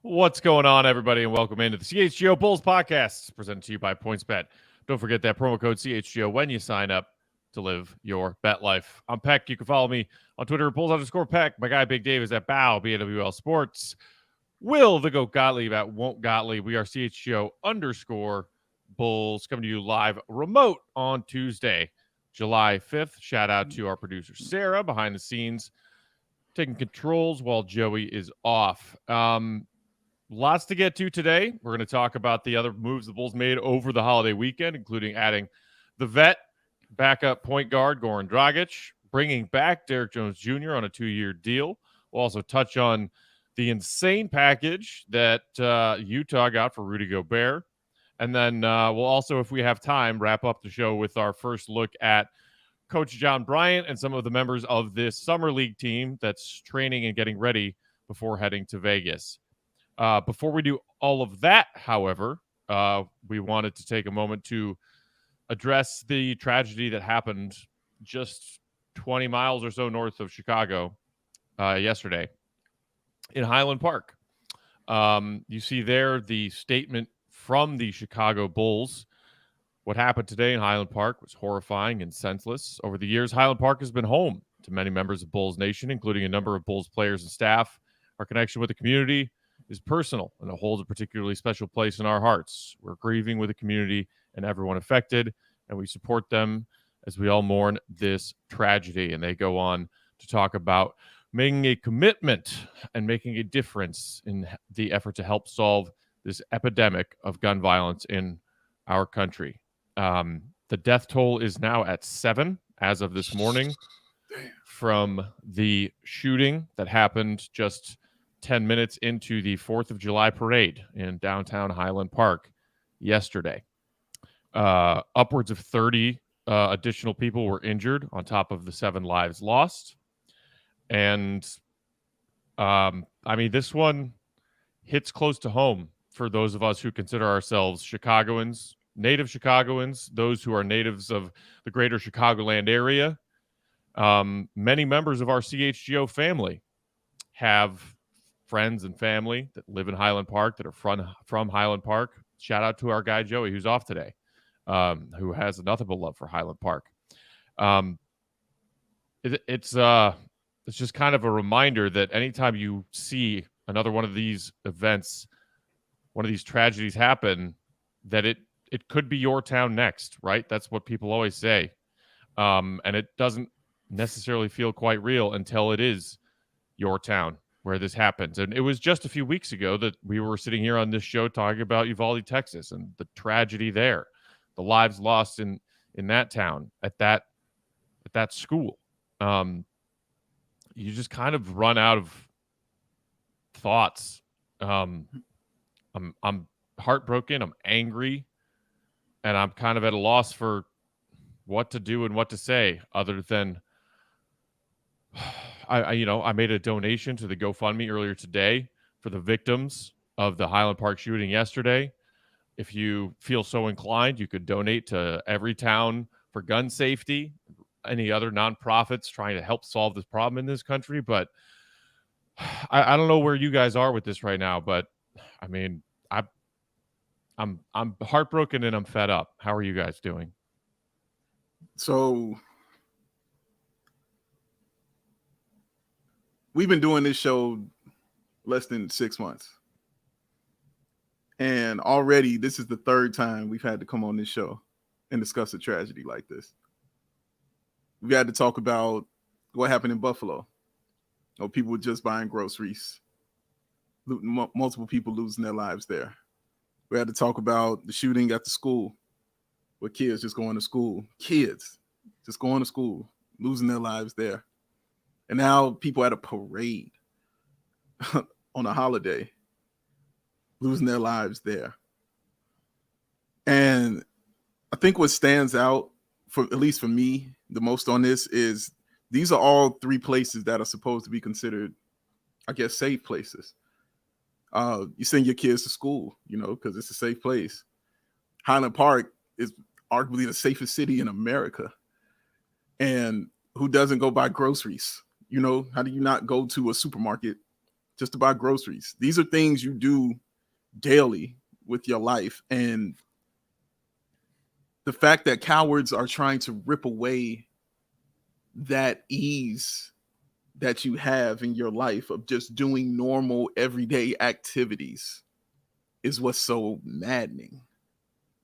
What's going on, everybody, and welcome into the CHGO Bulls podcast, presented to you by PointsBet. Don't forget that promo code CHGO when you sign up to live your bet life. I'm Peck. You can follow me on Twitter at Bulls_Peck. My guy Big Dave is at BAW, BAWL Sports. Will the GOAT Gottlieb at Won't Gottlieb. We are CHGO_Bulls, coming to you live remote on Tuesday, July 5th. Shout out to our producer, Sarah, behind the scenes, taking controls while Joey is off. Lots to get to today. We're going to talk about the other moves the Bulls made over the holiday weekend, including adding the vet backup point guard, Goran Dragic, bringing back Derrick Jones Jr. on a 2-year deal. We'll also touch on the insane package that Utah got for Rudy Gobert. And then we'll also, if we have time, wrap up the show with our first look at Coach John Bryant and some of the members of this summer league team that's training and getting ready before heading to Vegas. Before we do all of that, however, we wanted to take a moment to address the tragedy that happened just 20 miles or so north of Chicago yesterday in Highland Park. You see there the statement from the Chicago Bulls. What happened today in Highland Park was horrifying and senseless. Over the years, Highland Park has been home to many members of Bulls Nation, including a number of Bulls players and staff. Our connection with the community is personal, and it holds a particularly special place in our hearts. We're grieving with the community and everyone affected, and we support them as we all mourn this tragedy. And they go on to talk about making a commitment and making a difference in the effort to help solve this epidemic of gun violence in our country. The death toll is now at 7 as of this morning from the shooting that happened just 10 minutes into the 4th of July parade in downtown Highland Park yesterday. Upwards of 30 additional people were injured on top of the 7 lives lost. And, this one hits close to home for those of us who consider ourselves Chicagoans, native Chicagoans, those who are natives of the greater Chicagoland area. Many members of our CHGO family have friends and family that live in Highland Park, that are from Highland Park. Shout out to our guy Joey, who's off today, who has nothing but love for Highland Park. It's just kind of a reminder that anytime you see another one of these events, one of these tragedies happen, that it could be your town next, right? That's what people always say. And it doesn't necessarily feel quite real until it is your town where this happens. And it was just a few weeks ago that we were sitting here on this show talking about Uvalde, Texas, and the tragedy there, the lives lost in that town, at that school. You just kind of run out of thoughts. I'm heartbroken. I'm angry, and I'm kind of at a loss for what to do and what to say other than I made a donation to the GoFundMe earlier today for the victims of the Highland Park shooting yesterday. If you feel so inclined, you could donate to Everytown for gun safety, any other nonprofits trying to help solve this problem in this country. But I don't know where you guys are with this right now, but I'm heartbroken and I'm fed up. How are you guys doing? So we've been doing this show less than 6 months. And already this is the third time we've had to come on this show and discuss a tragedy like this. We had to talk about what happened in Buffalo. People were just buying groceries. Multiple people losing their lives there. We had to talk about the shooting at the school with kids just going to school. Kids just going to school, losing their lives there. And now people at a parade on a holiday, losing their lives there. And I think what stands out, for at least for me, the most on this is these are all three places that are supposed to be considered, I guess, safe places. You send your kids to school, you know, because it's a safe place. Highland Park is arguably the safest city in America. And who doesn't go buy groceries? You know, how do you not go to a supermarket just to buy groceries? These are things you do daily with your life. And the fact that cowards are trying to rip away that ease that you have in your life of just doing normal everyday activities is what's so maddening,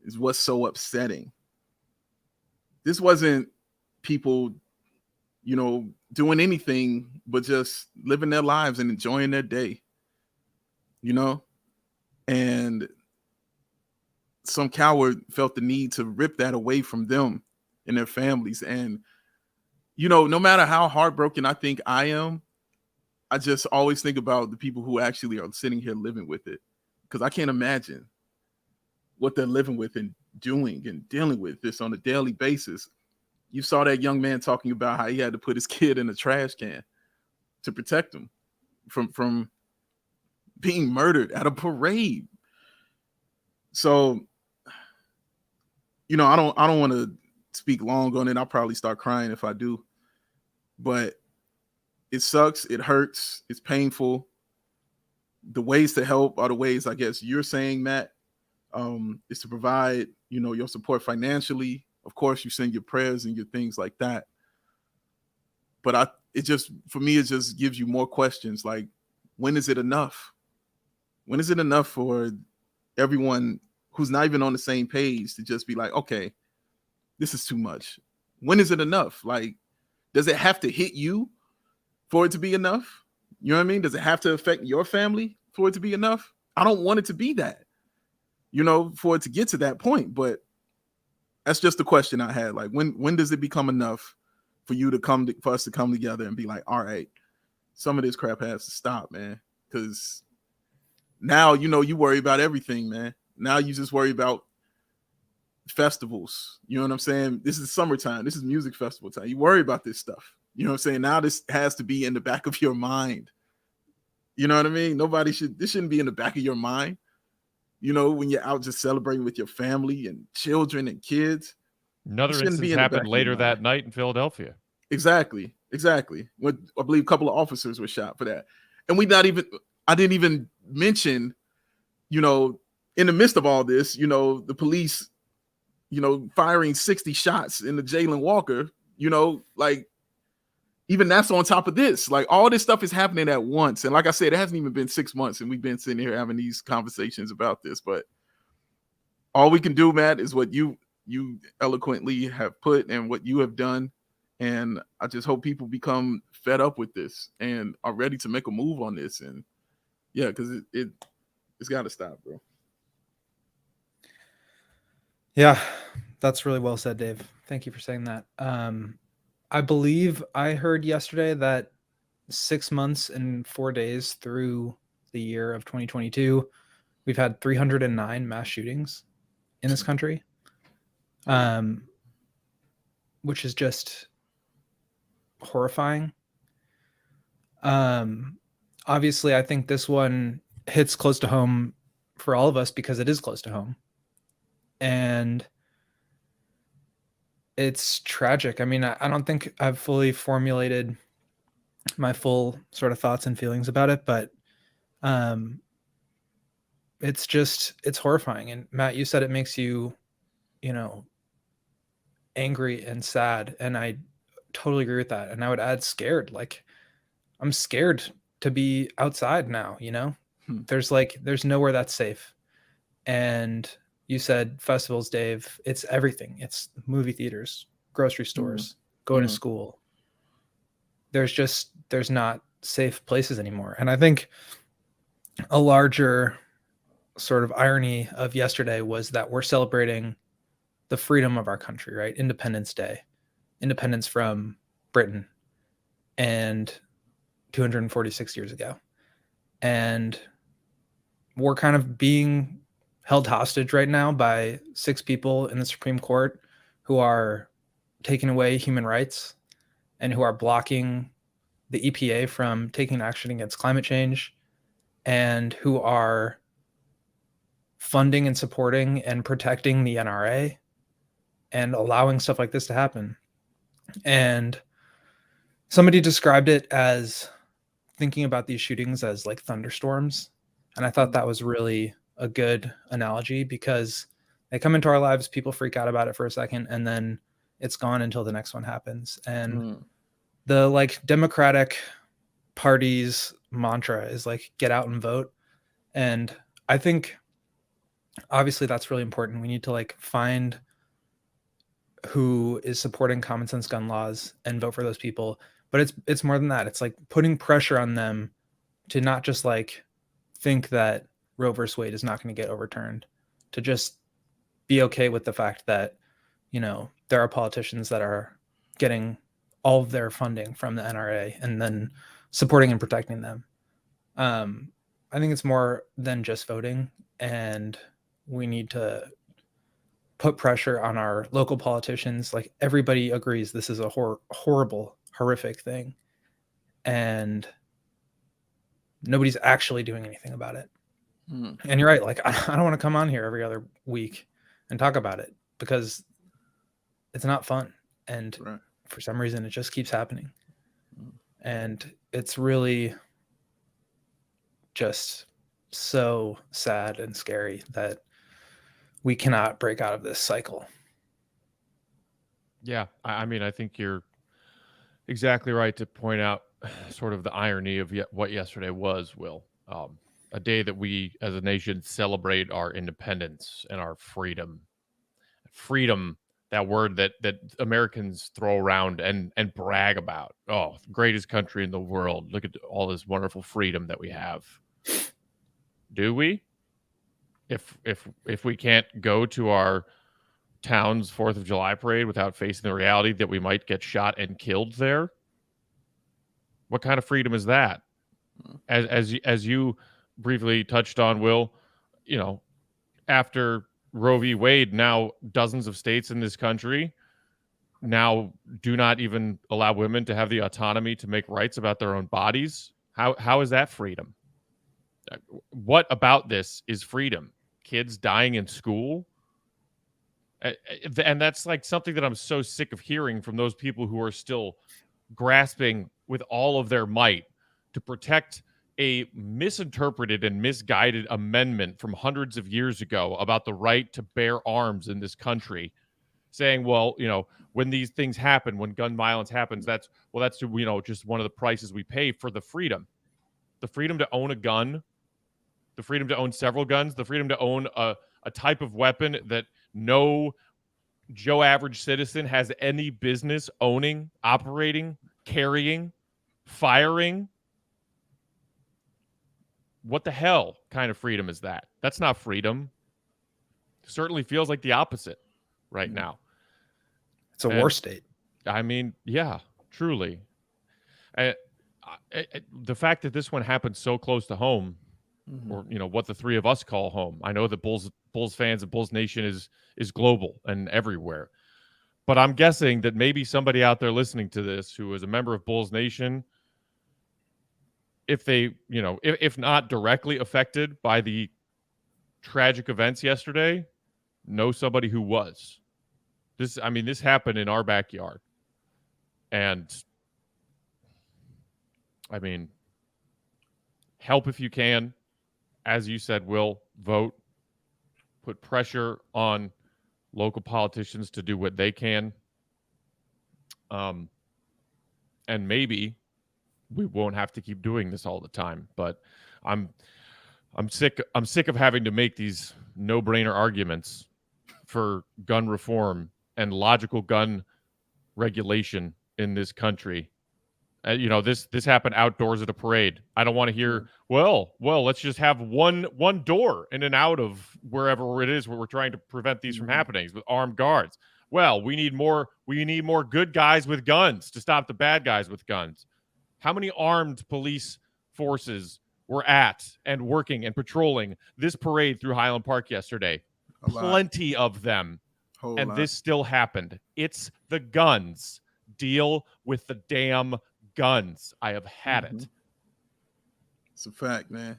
is what's so upsetting. This wasn't people, you know, doing anything but just living their lives and enjoying their day, you know? And some coward felt the need to rip that away from them and their families. And, you know, no matter how heartbroken I think I am, I just always think about the people who actually are sitting here living with it, because I can't imagine what they're living with and doing and dealing with this on a daily basis. You saw that young man talking about how he had to put his kid in a trash can to protect him from being murdered at a parade. So, you know, I don't want to speak long on it. I'll probably start crying if I do. But it sucks. It hurts. It's painful. The ways to help are the ways, I guess, you're saying, Matt, is to provide, you know, your support financially. Of course, you send your prayers and your things like that. But for me, it just gives you more questions. Like, when is it enough? When is it enough for everyone who's not even on the same page to just be like, okay, this is too much? When is it enough? Like, does it have to hit you for it to be enough? You know what I mean? Does it have to affect your family for it to be enough? I don't want it to be that, you know, for it to get to that point. But that's just the question I had. Like, when does it become enough for you to for us to come together and be like, all right, some of this crap has to stop, man? Because now, you know, you worry about everything, man. Now you just worry about festivals. You know what I'm saying? This is summertime. This is music festival time. You worry about this stuff. You know what I'm saying? Now this has to be in the back of your mind. You know what I mean? This shouldn't be in the back of your mind. You know, when you're out just celebrating with your family and children and kids. Another instance happened later that night in Philadelphia. Exactly. When I believe a couple of officers were shot for that. And I didn't even mention, you know, in the midst of all this, you know, the police, you know, firing 60 shots into Jalen Walker, you know, like, even that's on top of this. Like, all this stuff is happening at once. And like I said, it hasn't even been 6 months and we've been sitting here having these conversations about this. But all we can do, Matt, is what you eloquently have put and what you have done. And I just hope people become fed up with this and are ready to make a move on this. And yeah, because it's got to stop, bro. Yeah, that's really well said, Dave. Thank you for saying that. I believe I heard yesterday that 6 months and 4 days through the year of 2022, we've had 309 mass shootings in this country, which is just horrifying. Obviously, I think this one hits close to home for all of us because it is close to home. And it's tragic. I mean, I don't think I've fully formulated my full sort of thoughts and feelings about it, but it's horrifying. And Matt, you said it makes you, you know, angry and sad. And I totally agree with that. And I would add scared. Like, I'm scared to be outside now, you know? There's nowhere that's safe. And you said festivals, Dave. It's everything. It's movie theaters, grocery stores, going to school. There's not safe places anymore. And I think a larger sort of irony of yesterday was that we're celebrating the freedom of our country, right? Independence Day, independence from Britain, and 246 years ago. And we're kind of being held hostage right now by 6 people in the Supreme Court who are taking away human rights and who are blocking the EPA from taking action against climate change, and who are funding and supporting and protecting the NRA and allowing stuff like this to happen. And somebody described it as thinking about these shootings as like thunderstorms. And I thought that was really a good analogy, because they come into our lives, people freak out about it for a second, and then it's gone until the next one happens. And the like Democratic Party's mantra is like, get out and vote. And I think obviously that's really important. We need to like find who is supporting common sense gun laws and vote for those people. But it's more than that. It's like putting pressure on them to not just like think that Roe versus Wade is not going to get overturned, to just be okay with the fact that, you know, there are politicians that are getting all of their funding from the NRA and then supporting and protecting them. I think it's more than just voting, and we need to put pressure on our local politicians. Like, everybody agrees this is a horrible, horrific thing, and nobody's actually doing anything about it. And you're right. Like, I don't want to come on here every other week and talk about it, because it's not fun. And for some reason, it just keeps happening. And it's really just so sad and scary that we cannot break out of this cycle. Yeah, I mean, I think you're exactly right to point out sort of the irony of what yesterday was, Will. A day that we as a nation celebrate our independence and our freedom. Freedom, that word that Americans throw around and brag about. Oh, greatest country in the world. Look at all this wonderful freedom that we have. Do we? If we can't go to our town's 4th of July parade without facing the reality that we might get shot and killed there, what kind of freedom is that? As you briefly touched on, Will, you know, after Roe v. Wade, now dozens of states in this country now do not even allow women to have the autonomy to make rights about their own bodies. How is that freedom? What about this is freedom? Kids dying in school? And that's like something that I'm so sick of hearing from those people who are still grasping with all of their might to protect a misinterpreted and misguided amendment from hundreds of years ago about the right to bear arms in this country, saying, well, you know, when these things happen, when gun violence happens, that's, you know, just one of the prices we pay for the freedom to own a gun, the freedom to own several guns, the freedom to own a type of weapon that no Joe average citizen has any business owning, operating, carrying, firing. What the hell kind of freedom is that? That's not freedom. Certainly feels like the opposite right now. It's a war state. I mean, yeah, truly. The fact that this one happened so close to home, or, you know, what the three of us call home. I know that Bulls fans and Bulls Nation is global and everywhere. But I'm guessing that maybe somebody out there listening to this who is a member of Bulls Nation, if they, you know, if not directly affected by the tragic events yesterday, know somebody who was. This happened in our backyard. And I mean, help if you can. As you said, Will, vote. Put pressure on local politicians to do what they can. And maybe we won't have to keep doing this all the time. But I'm sick of having to make these no-brainer arguments for gun reform and logical gun regulation in this country This happened outdoors at a parade. I don't want to hear, well, let's just have one door in and out of wherever it is where we're trying to prevent these from happening with armed guards. Well, we need more good guys with guns to stop the bad guys with guns. How many armed police forces were at and working and patrolling this parade through Highland Park yesterday? Plenty of them. And this still happened. It's the guns. Deal with the damn guns. I have had it. It's a fact, man.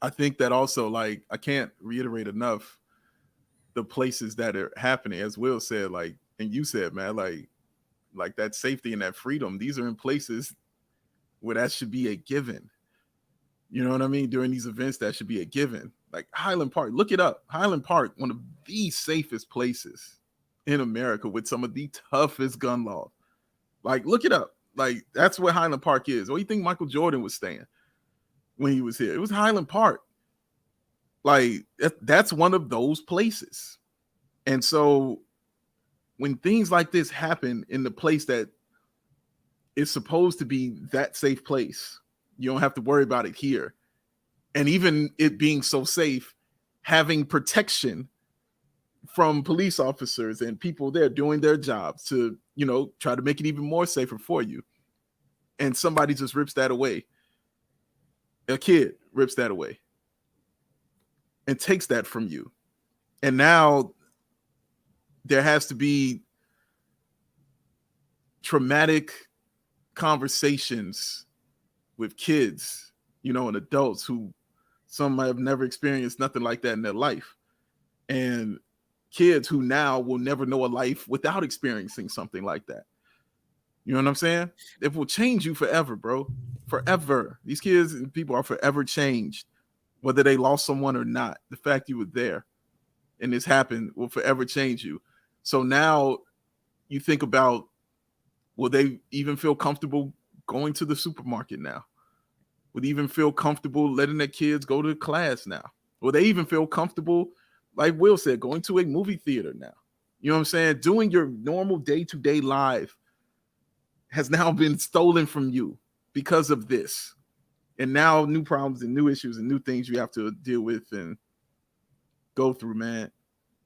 I think that also, like, I can't reiterate enough the places that are happening, as Will said, like, and you said, man, like that safety and that freedom. These are in places where that should be a given. You know what I mean? During these events, that should be a given. Like Highland Park, look it up. Highland Park, one of the safest places in America with some of the toughest gun laws. Like, look it up. Like, that's where Highland Park is. Where do you think Michael Jordan was staying when he was here? It was Highland Park. Like, that's one of those places. And so when things like this happen in the place that is supposed to be that safe place, you don't have to worry about it here. And even it being so safe, having protection from police officers and people there doing their jobs to, try to make it even more safer for you. And somebody just rips that away. A kid rips that away and takes that from you. And now there has to be traumatic conversations with kids, and adults who some might have never experienced nothing like that in their life. And kids who now will never know a life without experiencing something like that. You know what I'm saying? It will change you forever, bro. Forever. These kids and people are forever changed, whether they lost someone or not. The fact you were there and this happened will forever change you. So now you think about, will they even feel comfortable going to the supermarket now? Would they even feel comfortable letting their kids go to class now? Will they even feel comfortable, like Will said, going to a movie theater now? You know what I'm saying? Doing your normal day-to-day life has now been stolen from you because of this. And now new problems and new issues and new things you have to deal with and go through, man.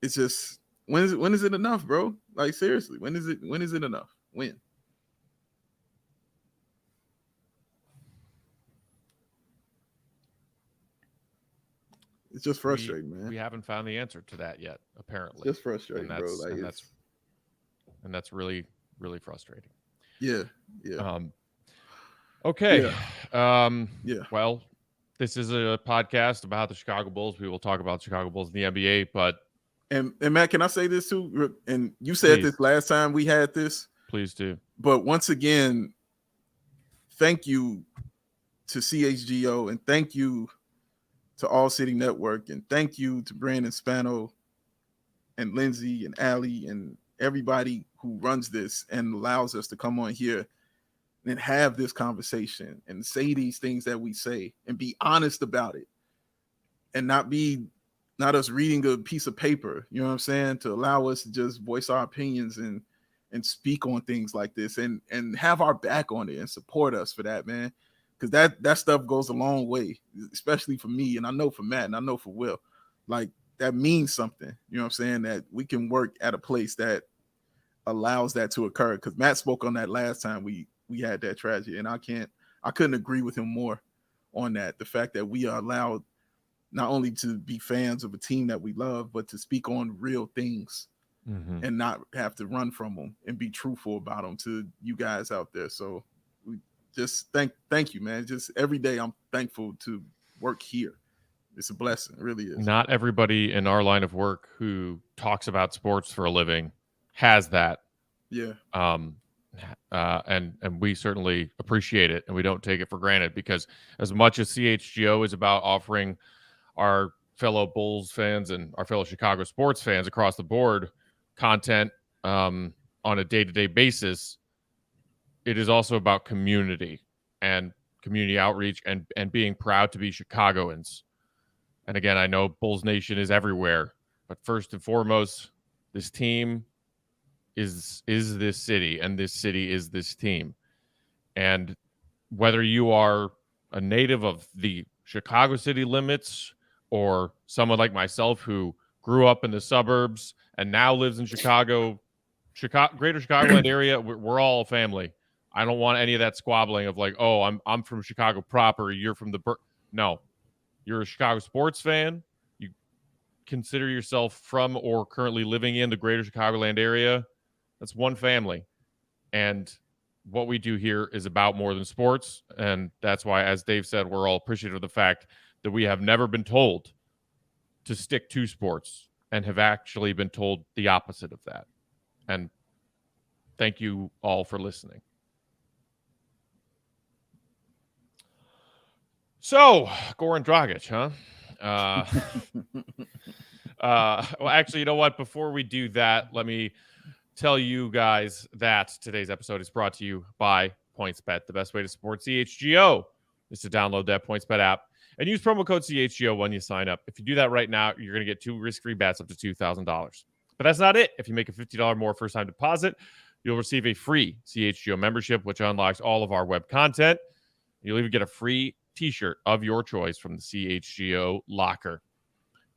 It's just, when is it enough, bro? Like, seriously, when is it enough? When? It's just frustrating, man. We haven't found the answer to that yet, apparently. It's just frustrating, bro. Like, and that's really, really frustrating. Yeah. Okay. Yeah. Well, this is a podcast about the Chicago Bulls. We will talk about Chicago Bulls in the NBA, but and Matt, can I say this too? And you said this last time we had this. Please do. But once again, thank you to CHGO and thank you to All City Network and thank you to Brandon Spano and Lindsay and Allie and everybody who runs this and allows us to come on here and have this conversation and say these things that we say and be honest about it and not us reading a piece of paper, you know what I'm saying, to allow us to just voice our opinions and speak on things like this and have our back on it and support us for that, man. Because that stuff goes a long way, especially for me. And I know for Matt and I know for Will, like that means something, you know what I'm saying, that we can work at a place that allows that to occur. Because Matt spoke on that last time we had that tragedy. And I couldn't agree with him more on that. The fact that we are allowed not only to be fans of a team that we love, but to speak on real things and not have to run from them and be truthful about them to you guys out there. So we just thank you, man. Just every day I'm thankful to work here. It's a blessing. It really is. Not everybody in our line of work who talks about sports for a living has that. Yeah. And we certainly appreciate it and we don't take it for granted, because as much as CHGO is about offering our fellow Bulls fans and our fellow Chicago sports fans across the board content on a day-to-day basis, it is also about community and community outreach and being proud to be Chicagoans. And again, I know Bulls Nation is everywhere, but first and foremost, this team is this city, and this city is this team. And whether you are a native of the Chicago city limits or someone like myself who grew up in the suburbs and now lives in Chicago, greater Chicagoland area, we're all a family. I don't want any of that squabbling of like, oh, I'm from Chicago proper, you're from the no. You're a Chicago sports fan. You consider yourself from or currently living in the greater Chicagoland area. That's one family. And what we do here is about more than sports. And that's why, as Dave said, we're all appreciative of the fact that we have never been told to stick to sports and have actually been told the opposite of that. And thank you all for listening. So, Goran Dragic, huh? Well, actually, you know what? Before we do that, let me tell you guys that today's episode is brought to you by PointsBet. The best way to support CHGO is to download that PointsBet app and use promo code CHGO when you sign up. If you do that right now, you're going to get 2 risk-free bets up to $2,000. But that's not it. If you make a $50 more first-time deposit, you'll receive a free CHGO membership, which unlocks all of our web content. You'll even get a free t-shirt of your choice from the CHGO locker.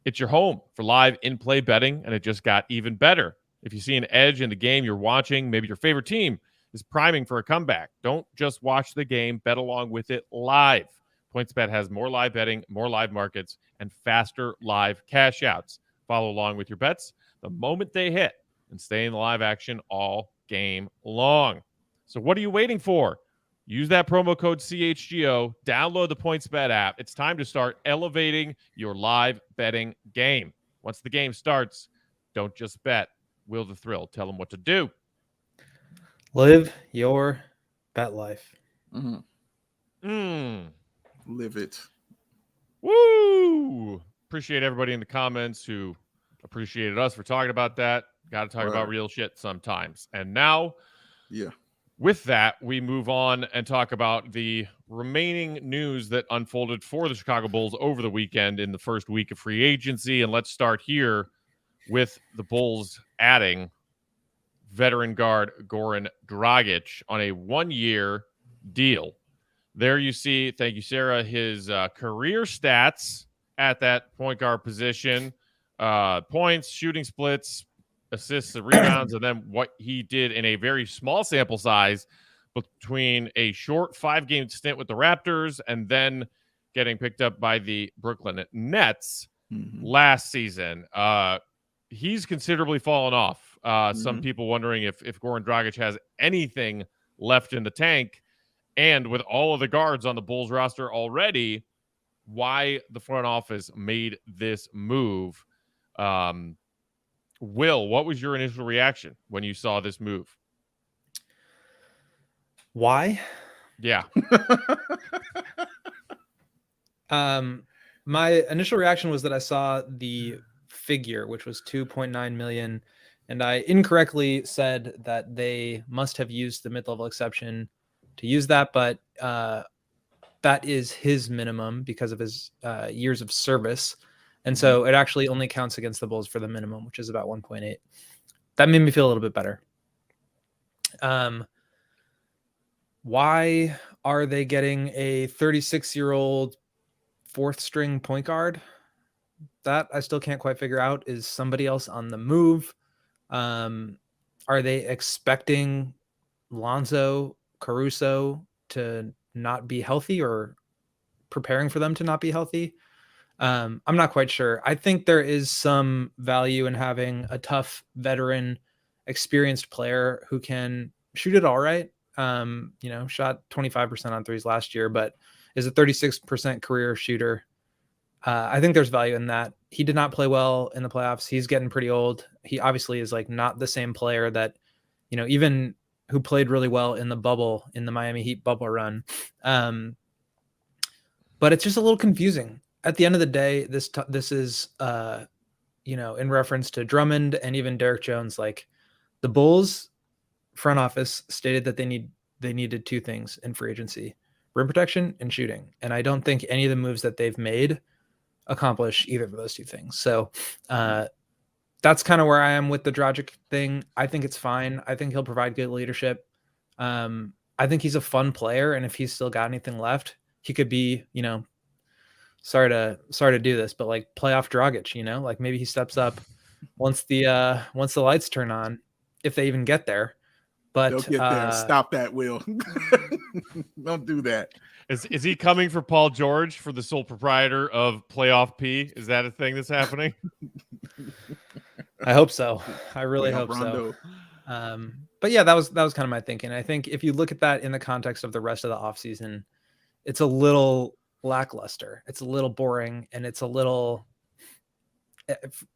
It's your home for live in-play betting, and it just got even better. If you see an edge in the game you're watching, maybe your favorite team is priming for a comeback, don't just watch the game, bet along with it live. PointsBet has more live betting, more live markets, and faster live cash outs. Follow along with your bets the moment they hit and stay in the live action all game long. So what are you waiting for? Use that promo code CHGO. Download the PointsBet app. It's time to start elevating your live betting game. Once the game starts, don't just bet. Will the Thrill. Tell them what to do. Live your bet life. Live it. Woo! Appreciate everybody in the comments who appreciated us for talking about that. Got to talk about real shit sometimes. And now, with that, we move on and talk about the remaining news that unfolded for the Chicago Bulls over the weekend in the first week of free agency. And let's start here with the Bulls adding veteran guard Goran Dragic on a 1-year deal. There you see, thank you, Sarah, his career stats at that point guard position. Points, shooting splits, assists and rebounds, and then what he did in a very small sample size between a short 5-game stint with the Raptors and then getting picked up by the Brooklyn Nets last season. He's considerably fallen off. Some people wondering if Goran Dragic has anything left in the tank. And with all of the guards on the Bulls roster already, why the front office made this move. Will, what was your initial reaction when you saw this move? Why? Yeah. My initial reaction was that I saw the figure, which was 2.9 million, and I incorrectly said that they must have used the mid-level exception to use that, but that is his minimum because of his years of service. And so it actually only counts against the Bulls for the minimum, which is about 1.8. That made me feel a little bit better. Why are they getting a 36-year-old 4th string point guard? That I still can't quite figure out. Is somebody else on the move? Are they expecting Lonzo, Caruso to not be healthy or preparing for them to not be healthy? I'm not quite sure. I think there is some value in having a tough veteran, experienced player who can shoot it all right. Shot 25% on threes last year, but is a 36% career shooter. I think there's value in that. He did not play well in the playoffs. He's getting pretty old. He obviously is like not the same player that, even who played really well in the bubble, in the Miami Heat bubble run. But it's just a little confusing. At the end of the day, this is, in reference to Drummond and even Derrick Jones. Like, the Bulls front office stated that they needed 2 things in free agency: rim protection and shooting. And I don't think any of the moves that they've made accomplish either of those 2 things. So that's kind of where I am with the Dragic thing. I think it's fine. I think he'll provide good leadership. I think he's a fun player, and if he's still got anything left, he could be, sorry to do this, but like playoff Dragic, like maybe he steps up once the lights turn on, if they even get there. But they'll get there. Stop that, Will. Don't do that. Is he coming for Paul George, for the sole proprietor of Playoff P? Is that a thing that's happening? I hope so. I really hope Rondo. so. But yeah, that was kind of my thinking. I think if you look at that in the context of the rest of the offseason, it's a little lackluster. It's a little boring, and it's a little,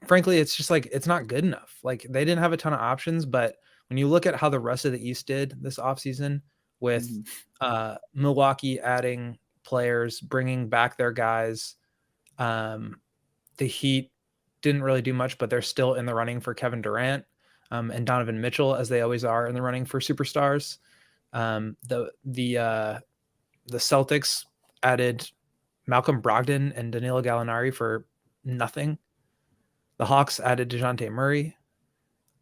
frankly, it's just like, it's not good enough. Like, they didn't have a ton of options, but when you look at how the rest of the East did this offseason, with Milwaukee adding players, bringing back their guys, the Heat didn't really do much, but they're still in the running for Kevin Durant and Donovan Mitchell, as they always are in the running for superstars. The Celtics added Malcolm Brogdon and Danilo Gallinari for nothing. The Hawks added DeJounte Murray.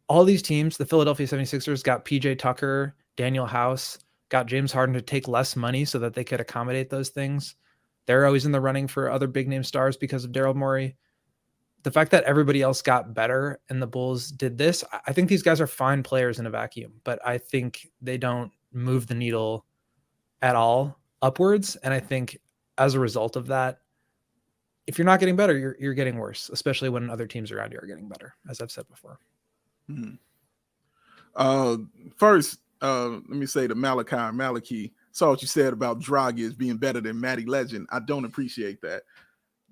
All these teams, the Philadelphia 76ers got PJ Tucker, Daniel House, got James Harden to take less money so that they could accommodate those things. They're always in the running for other big name stars because of Daryl Morey. The fact that everybody else got better and the Bulls did this, I think these guys are fine players in a vacuum, but I think they don't move the needle at all upwards. And I think as a result of that, if you're not getting better, you're getting worse, especially when other teams around you are getting better, as I've said before. First, let me say to Malachi, saw what you said about Dragic being better than Matty Legend. I don't appreciate that.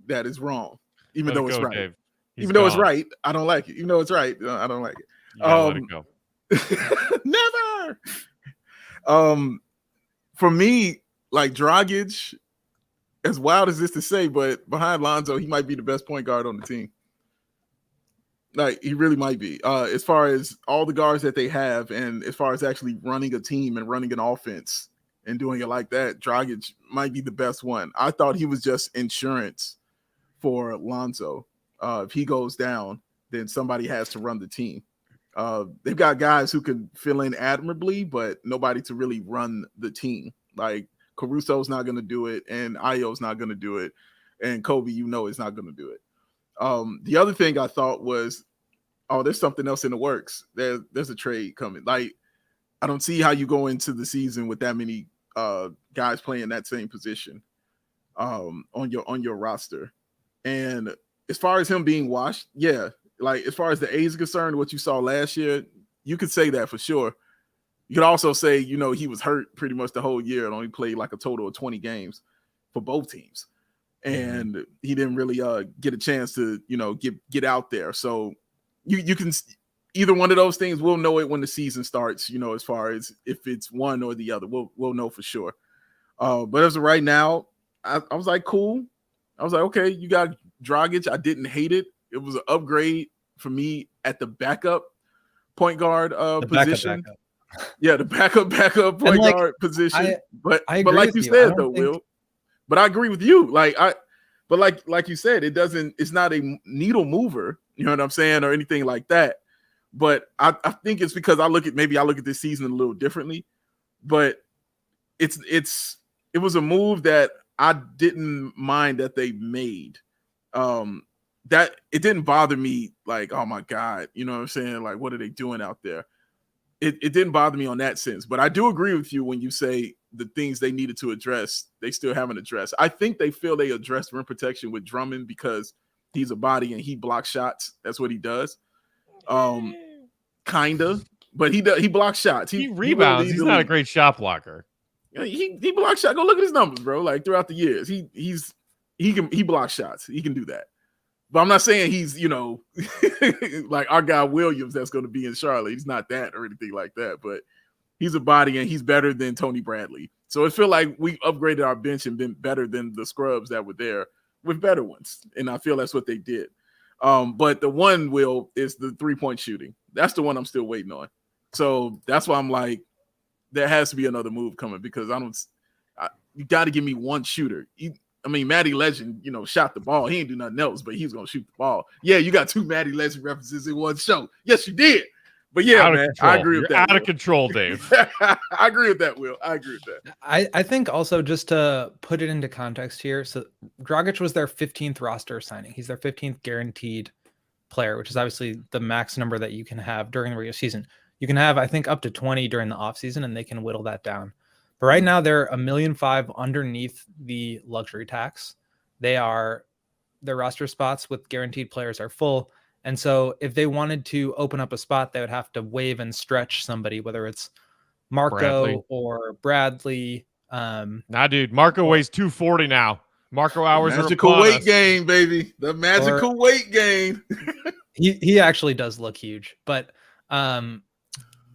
That is wrong. Even though it's right. Even though it's right, I don't like it. Even though it's right, I don't like it. Let it go. Never. For me, like Dragic, as wild as this to say, but behind Lonzo, he might be the best point guard on the team. Like, he really might be. As far as all the guards that they have, and as far as actually running a team and running an offense and doing it like that, Dragic might be the best one. I thought he was just insurance for Lonzo. If he goes down, then somebody has to run the team. They've got guys who can fill in admirably, but nobody to really run the team. Like, Caruso's not going to do it, and Ayo's not going to do it, and Kobe, is not going to do it. The other thing I thought was, there's something else in the works. There's a trade coming. Like, I don't see how you go into the season with that many guys playing that same position on your roster. And as far as him being washed, yeah, like as far as the age is concerned, what you saw last year, you could say that for sure. You could also say, he was hurt pretty much the whole year and only played like a total of 20 games for both teams. And he didn't really get a chance to, get out there. So you can either one of those things. We'll know it when the season starts, as far as if it's one or the other, we'll know for sure. But as of right now, I was like, cool. I was like, okay, you got Dragic. I didn't hate it. It was an upgrade for me at the backup point guard position. Yeah, the backup point guard position. But like you said, though, Will. But I agree with you. Like you said, it's not a needle mover, you know what I'm saying, or anything like that. But I think it's because I look at this season a little differently. But it was a move that I didn't mind that they made. That it didn't bother me, like, oh my God, you know what I'm saying? Like, what are they doing out there? It didn't bother me on that sense. But I do agree with you when you say the things they needed to address, they still haven't addressed. I think they feel they addressed rim protection with Drummond because he's a body and he blocks shots. That's what he does. Kinda, but he blocks shots. He rebounds. He's not a great shot blocker. He blocks shots. Go look at his numbers, bro. Like throughout the years, he blocks shots. He can do that. But I'm not saying he's, like our guy Williams that's going to be in Charlotte. He's not that or anything like that, but he's a body and he's better than Tony Bradley. So it feels like we upgraded our bench and been better than the scrubs that were there with better ones. And I feel that's what they did. But the one, Will, is the 3-point shooting. That's the one I'm still waiting on. So that's why I'm like, there has to be another move coming because you got to give me one shooter. Matty Legend, shot the ball. He ain't do nothing else, but he's going to shoot the ball. Yeah, you got two Matty Legend references in one show. Yes, you did. But yeah, Out of man, control. I agree with You're that. out of control, Dave. I agree with that, Will. I agree with that. I think also, just to put it into context here, so Dragic was their 15th roster signing. He's their 15th guaranteed player, which is obviously the max number that you can have during the regular season. You can have, I think, up to 20 during the offseason, and they can whittle that down. But right now, they're $1.5 million underneath the luxury tax. Their roster spots with guaranteed players are full. And so if they wanted to open up a spot, they would have to waive and stretch somebody, whether it's Marco Bradley. or Bradley. Nah, dude. Marco weighs 240 now. Marco hours Magical are upon weight us. gain, baby. The magical weight gain. He actually does look huge, but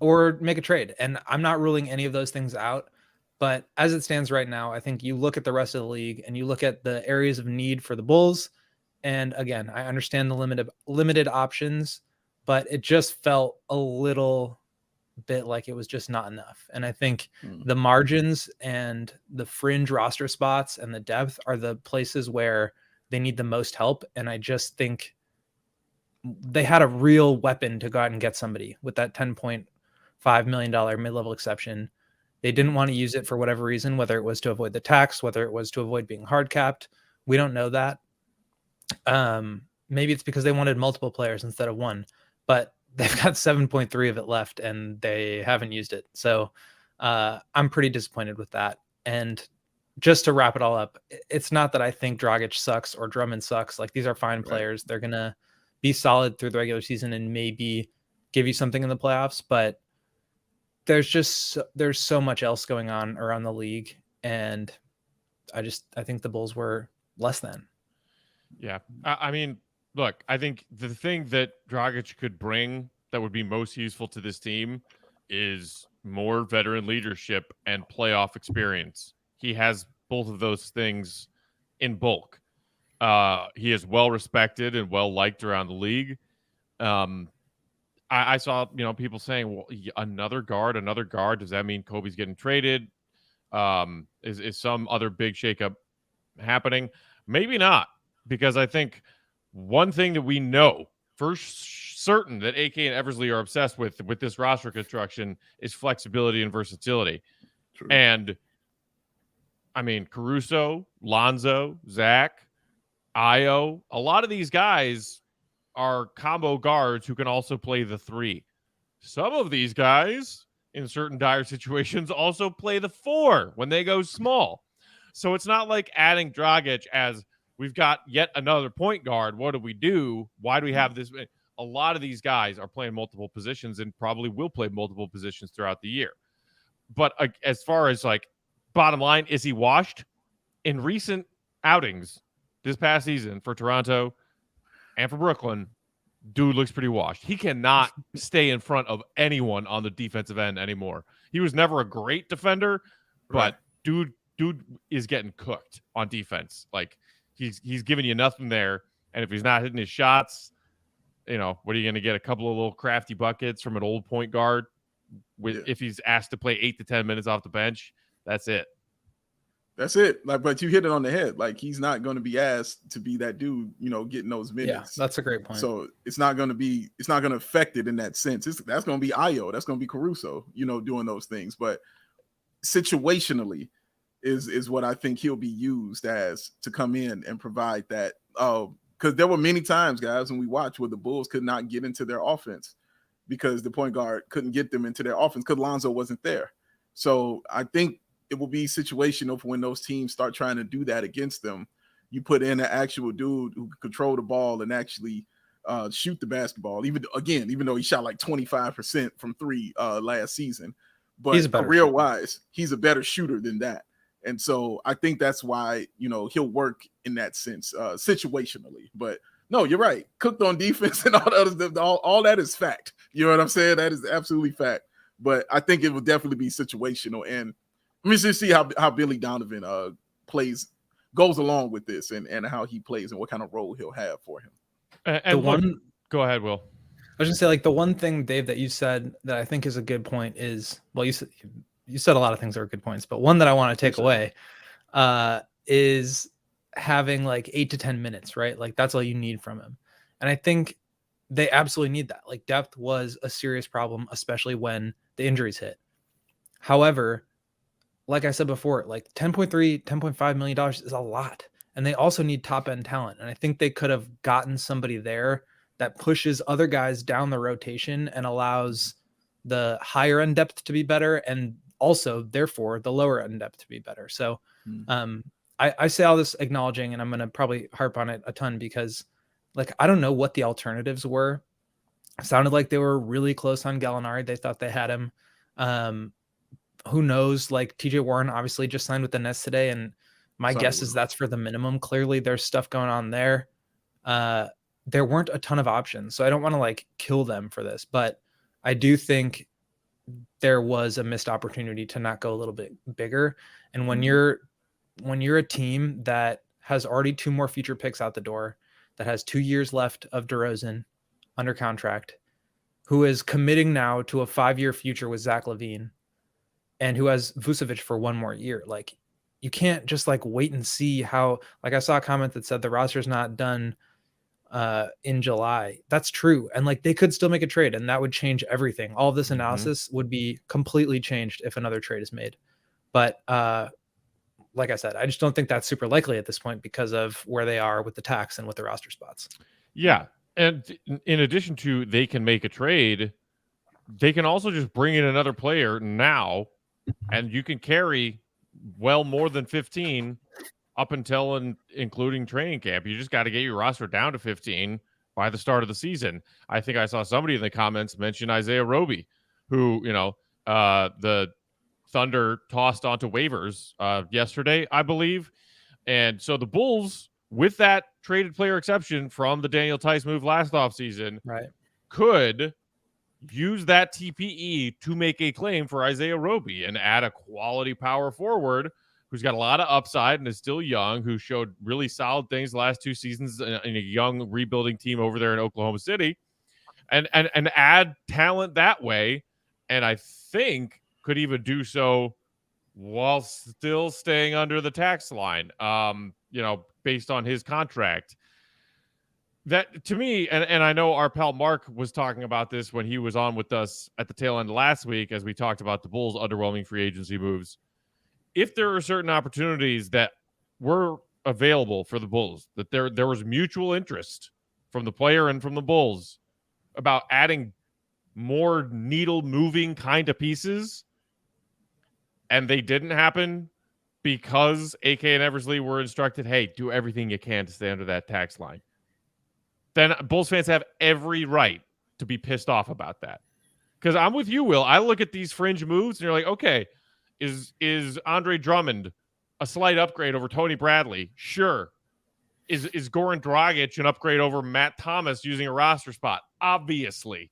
or make a trade. And I'm not ruling any of those things out. But as it stands right now, I think you look at the rest of the league and you look at the areas of need for the Bulls. And again, I understand the limited options, but it just felt a little bit like it was just not enough. And I think the margins and the fringe roster spots and the depth are the places where they need the most help. And I just think they had a real weapon to go out and get somebody with that $10.5 million mid-level exception. They didn't want to use it for whatever reason, whether it was to avoid the tax, whether it was to avoid being hard capped. We don't know that. Maybe it's because they wanted multiple players instead of one, but they've got 7.3 of it left and they haven't used it. So I'm pretty disappointed with that. And just to wrap it all up, it's not that I think Dragic sucks or Drummond sucks. Like, these are fine players. They're going to be solid through the regular season and maybe give you something in the playoffs, but there's so much else going on around the league. And I think the Bulls were less than. Yeah. I mean, look, I think the thing that Dragic could bring that would be most useful to this team is more veteran leadership and playoff experience. He has both of those things in bulk. He is well respected and well liked around the league. I saw, people saying, well, another guard. Does that mean Kobe's getting traded? Is some other big shakeup happening? Maybe not, because I think one thing that we know for certain that AK and Eversley are obsessed with this roster construction is flexibility and versatility. True. And I mean, Caruso, Lonzo, Zach, Io, a lot of these guys are combo guards who can also play the three. Some of these guys in certain dire situations also play the four when they go small. So it's not like adding Dragic as we've got yet another point guard. What do we do? Why do we have this? A lot of these guys are playing multiple positions and probably will play multiple positions throughout the year. But as far as like bottom line, is he washed? In recent outings this past season for Toronto and for Brooklyn, dude looks pretty washed. He cannot stay in front of anyone on the defensive end anymore. He was never a great defender, but dude is getting cooked on defense. Like, he's giving you nothing there. And if he's not hitting his shots, what are you going to get? A couple of little crafty buckets from an old point guard if he's asked to play 8 to 10 minutes off the bench. That's it. That's it. Like, but you hit it on the head. Like, he's not going to be asked to be that dude, getting those minutes. Yeah, that's a great point. So it's not going to affect it in that sense. That's going to be Io. That's going to be Caruso, doing those things. But situationally is what I think he'll be used as to come in and provide that. Because there were many times, guys, when we watched where the Bulls could not get into their offense because the point guard couldn't get them into their offense because Lonzo wasn't there. So I think it will be situational for when those teams start trying to do that against them. You put in an actual dude who can control the ball and actually shoot the basketball. Even though he shot like 25% from three last season, but career-wise, he's a better shooter than that. And so I think that's why, he'll work in that sense situationally. But no, you're right. Cooked on defense and all the other stuff, all that is fact. You know what I'm saying? That is absolutely fact. But I think it will definitely be situational. And let me just see how Billy Donovan goes along with this and how he plays and what kind of role he'll have for him. Go ahead, Will. I was gonna say, like, the one thing, Dave, that you said that I think is a good point is, well, you said a lot of things that are good points, but one that I want to take away is having like 8 to 10 minutes, right? Like, that's all you need from him. And I think they absolutely need that. Like depth was a serious problem, especially when the injuries hit. However, like I said before, like $10.5 million is a lot. And they also need top end talent. And I think they could have gotten somebody there that pushes other guys down the rotation and allows the higher end depth to be better. And also, therefore, the lower end depth to be better. So I say all this acknowledging, and I'm going to probably harp on it a ton because like, I don't know what the alternatives were. It sounded like they were really close on Gallinari. They thought they had him. Who knows? Like TJ Warren obviously just signed with the Nets today, and my guess is that's for the minimum. Clearly, there's stuff going on there. There weren't a ton of options, so I don't want to like kill them for this, but I do think there was a missed opportunity to not go a little bit bigger. And when you're a team that has already 2 more future picks out the door, that has 2 years left of DeRozan under contract, who is committing now to a 5-year future with Zach LaVine, and who has Vucevic for 1 more year. Like you can't just like wait and see how, like I saw a comment that said the roster's not done in July. That's true. And like they could still make a trade and that would change everything. All of this analysis would be completely changed if another trade is made. But like I said, I just don't think that's super likely at this point because of where they are with the tax and with the roster spots. Yeah. And in addition to they can make a trade, they can also just bring in another player now, and you can carry well more than 15 up until and including training camp. You just got to get your roster down to 15 by the start of the season. I think I saw somebody in the comments mention Isaiah Roby, who, the Thunder tossed onto waivers yesterday, I believe. And so the Bulls, with that traded player exception from the Daniel Tice move last offseason, could use that TPE to make a claim for Isaiah Roby and add a quality power forward who's got a lot of upside and is still young, who showed really solid things the last 2 seasons in a young rebuilding team over there in Oklahoma City, and add talent that way. And I think could even do so while still staying under the tax line, based on his contract. That to me, and I know our pal Mark was talking about this when he was on with us at the tail end last week as we talked about the Bulls' underwhelming free agency moves. If there are certain opportunities that were available for the Bulls, that there was mutual interest from the player and from the Bulls about adding more needle-moving kind of pieces, and they didn't happen because AK and Eversley were instructed, hey, do everything you can to stay under that tax line, then Bulls fans have every right to be pissed off about that. Because I'm with you, Will. I look at these fringe moves and you're like, okay, is Andre Drummond a slight upgrade over Tony Bradley? Sure. Is Goran Dragic an upgrade over Matt Thomas using a roster spot? Obviously.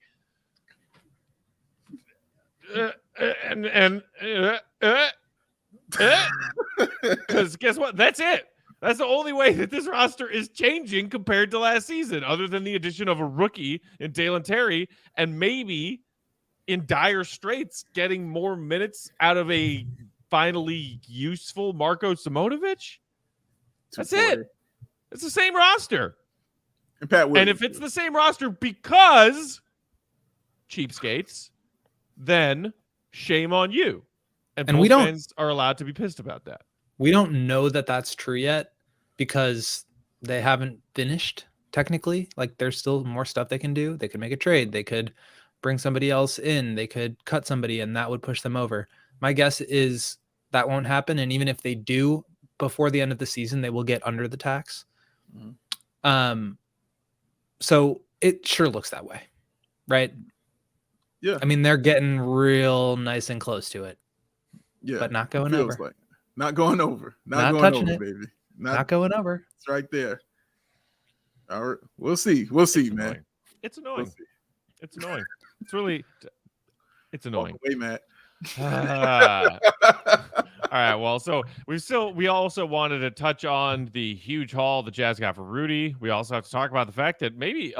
Because guess what? That's it. That's the only way that this roster is changing compared to last season, other than the addition of a rookie in Dalen Terry and maybe in dire straits getting more minutes out of a finally useful Marko Simonovic. That's it. It's the same roster. And Pat Williams, and if it's the same roster because cheapskates, then shame on you. And we fans are allowed to be pissed about that. We don't know that that's true yet because they haven't finished technically. Like there's still more stuff they can do. They could make a trade. They could bring somebody else in. They could cut somebody and that would push them over. My guess is that won't happen. And even if they do before the end of the season, they will get under the tax. So it sure looks that way, right? Yeah. I mean, they're getting real nice and close to it. Yeah. But not going over. Like. Not going over. Not going touching over, it. baby. Not going over. It's right there. All right. We'll see. We'll see, it's man. Annoying. It's annoying. It's annoying. It's annoying. Wait, Matt. All right. Well, so we also wanted to touch on the huge haul the Jazz got for Rudy. We also have to talk about the fact that maybe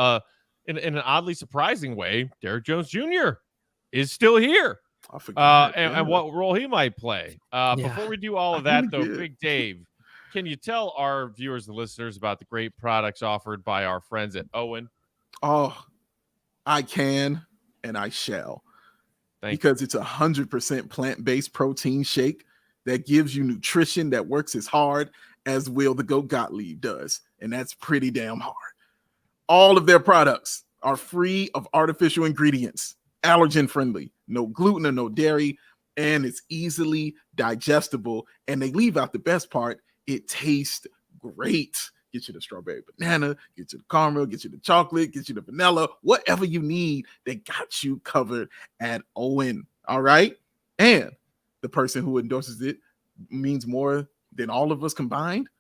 in an oddly surprising way, Derrick Jones Jr. is still here. I forgot. And what role he might play. Before we do all of that, though, Big Dave, can you tell our viewers and listeners about the great products offered by our friends at Owen? Oh, I can and I shall. Thank because it's 100% plant-based protein shake that gives you nutrition that works as hard as Will the Goat Gottlieb does. And that's pretty damn hard. All of their products are free of artificial ingredients, allergen friendly, no gluten or no dairy, and it's easily digestible. And they leave out the best part. It tastes great. Get you the strawberry banana, get you the caramel, get you the chocolate, get you the vanilla, whatever you need, they got you covered at Owen. All right. And the person who endorses it means more than all of us combined.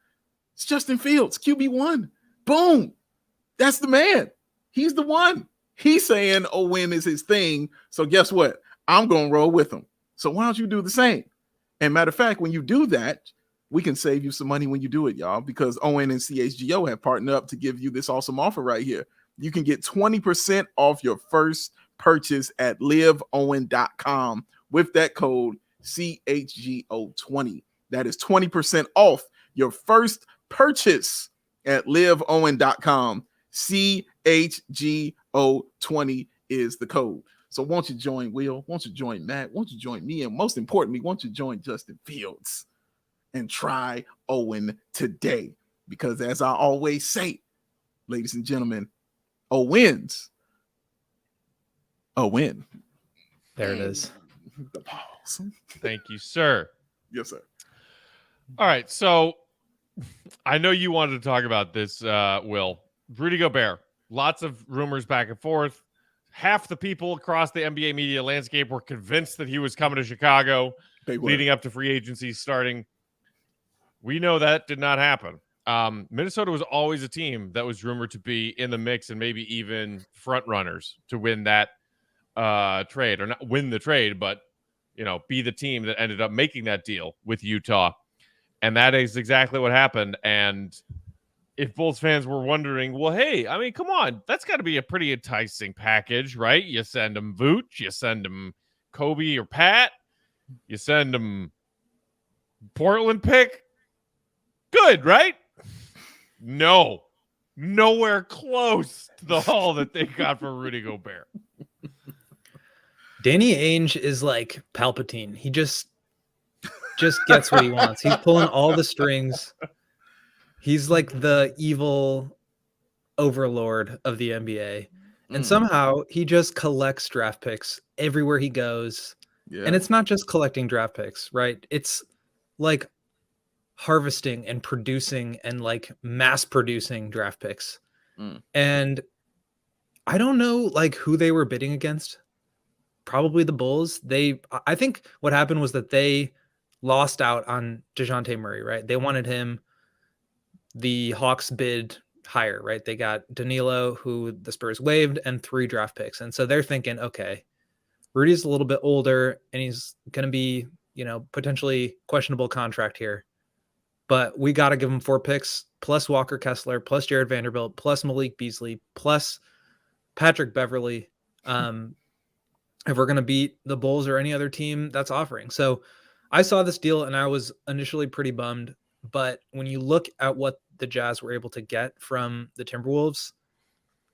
It's Justin Fields, QB1. Boom. That's the man. He's the one. He's saying Owen is his thing. So guess what? I'm going to roll with him. So why don't you do the same? And matter of fact, when you do that, we can save you some money when you do it, y'all, because Owen and CHGO have partnered up to give you this awesome offer right here. You can get 20% off your first purchase at liveowen.com with that code CHGO20. That is 20% off your first purchase at liveowen.com. CHGO20 is the code. So won't you join Will? Won't you join Matt? Won't you join me? And most importantly, won't you join Justin Fields and try Owen today? Because as I always say, ladies and gentlemen, Owens a win. There it is. The pause. Thank you, sir. Yes, sir. All right. So I know you wanted to talk about this, Will. Rudy Gobert. Lots of rumors back and forth. Half the people across the NBA media landscape were convinced that he was coming to Chicago leading up to free agency starting. We know that did not happen. Minnesota was always a team that was rumored to be in the mix and maybe even front runners to win that trade, or not win the trade, but be the team that ended up making that deal with Utah. And that is exactly what happened. And if Bulls fans were wondering, well, hey, I mean, come on, that's got to be a pretty enticing package, right? You send them Vooch, you send them Kobe or Pat, you send them Portland pick. Good, right? No, nowhere close to the haul that they got for Rudy Gobert. Danny Ainge is like Palpatine. He just gets what he wants. He's pulling all the strings. He's like the evil overlord of the NBA. And somehow he just collects draft picks everywhere he goes. Yeah. And it's not just collecting draft picks, right? It's like harvesting and producing and like mass producing draft picks. And I don't know like who they were bidding against. Probably the Bulls. I think what happened was that they lost out on DeJounte Murray, right? They wanted him. The Hawks bid higher, right? They got Danilo, who the Spurs waived, and 3 draft picks. And so they're thinking, okay, Rudy's a little bit older and he's going to be, potentially questionable contract here. But we got to give him 4 picks, plus Walker Kessler, plus Jared Vanderbilt, plus Malik Beasley, plus Patrick Beverly, if we're going to beat the Bulls or any other team that's offering. So I saw this deal and I was initially pretty bummed. But when you look at what the Jazz were able to get from the Timberwolves,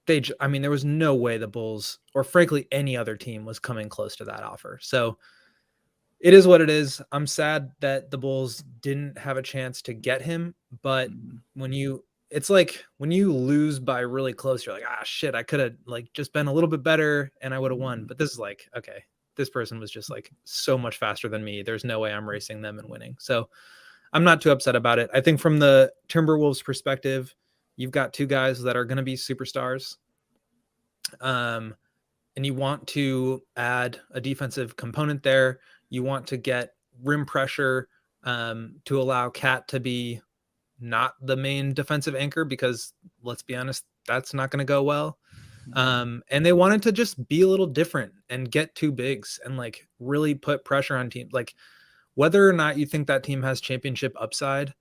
there was no way the Bulls, or frankly any other team, was coming close to that offer. So it is what it is. I'm sad that the Bulls didn't have a chance to get him. But it's like when you lose by really close, you're like, shit, I could have like just been a little bit better and I would have won. But this is like, okay, this person was just like so much faster than me. There's no way I'm racing them and winning. So I'm not too upset about it. I think from the Timberwolves perspective, you've got 2 guys that are going to be superstars. And you want to add a defensive component there. You want to get rim pressure to allow Cat to be not the main defensive anchor, because let's be honest, that's not going to go well. And they wanted to just be a little different and get 2 bigs and like really put pressure on teams. Like, whether or not you think that team has championship upside,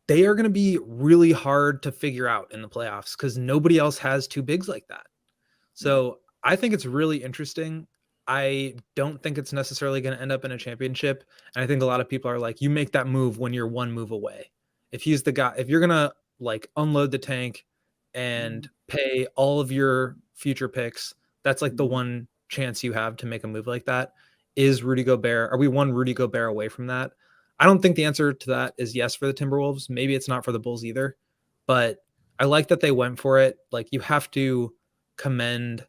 they are going to be really hard to figure out in the playoffs because nobody else has 2 bigs like that. So I think it's really interesting. I don't think it's necessarily going to end up in a championship. And I think a lot of people are like, you make that move when you're 1 move away. If he's the guy, if you're going to like unload the tank and pay all of your future picks. That's like the one chance you have to make a move like that. Is Rudy Gobert? Are we one Rudy Gobert away from that? I don't think the answer to that is yes for the Timberwolves. Maybe it's not for the Bulls either, but I like that they went for it. Like, you have to commend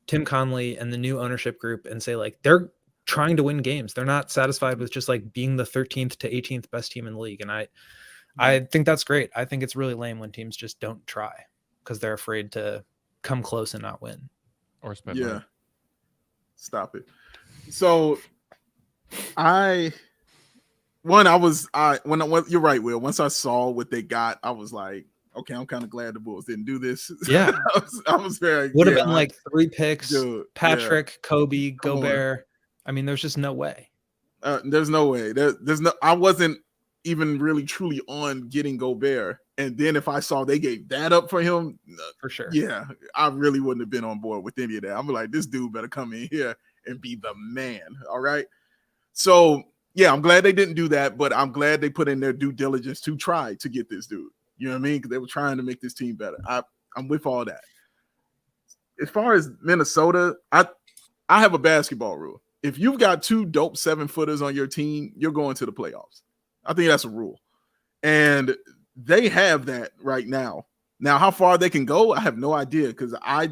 Tim Conley and the new ownership group and say, like, they're trying to win games. They're not satisfied with just like being the 13th to 18th best team in the league. And I think that's great. I think it's really lame when teams just don't try because they're afraid to come close and not win. Or spend money. Stop it. So you're right, Will. Once I saw what they got, I was like, okay, I'm kind of glad the Bulls didn't do this. Yeah. I was very would have been like 3 picks, dude, Patrick, Kobe, Gobert. I mean, there's just no way. There's no way. There's no. I wasn't even really truly on getting Gobert, and then if I saw they gave that up for him, For sure. yeah, I really wouldn't have been on board with any of that. I'm like, this dude better come in here and be the man. All right. So yeah, I'm glad they didn't do that, but I'm glad they put in their due diligence to try to get this dude. You know what I mean? Because they were trying to make this team better. I'm with all that. As far as Minnesota, I have a basketball rule. If you've got 2 dope 7-footers on your team, you're going to the playoffs. I think that's a rule. And they have that right now. Now, how far they can go, I have no idea, because I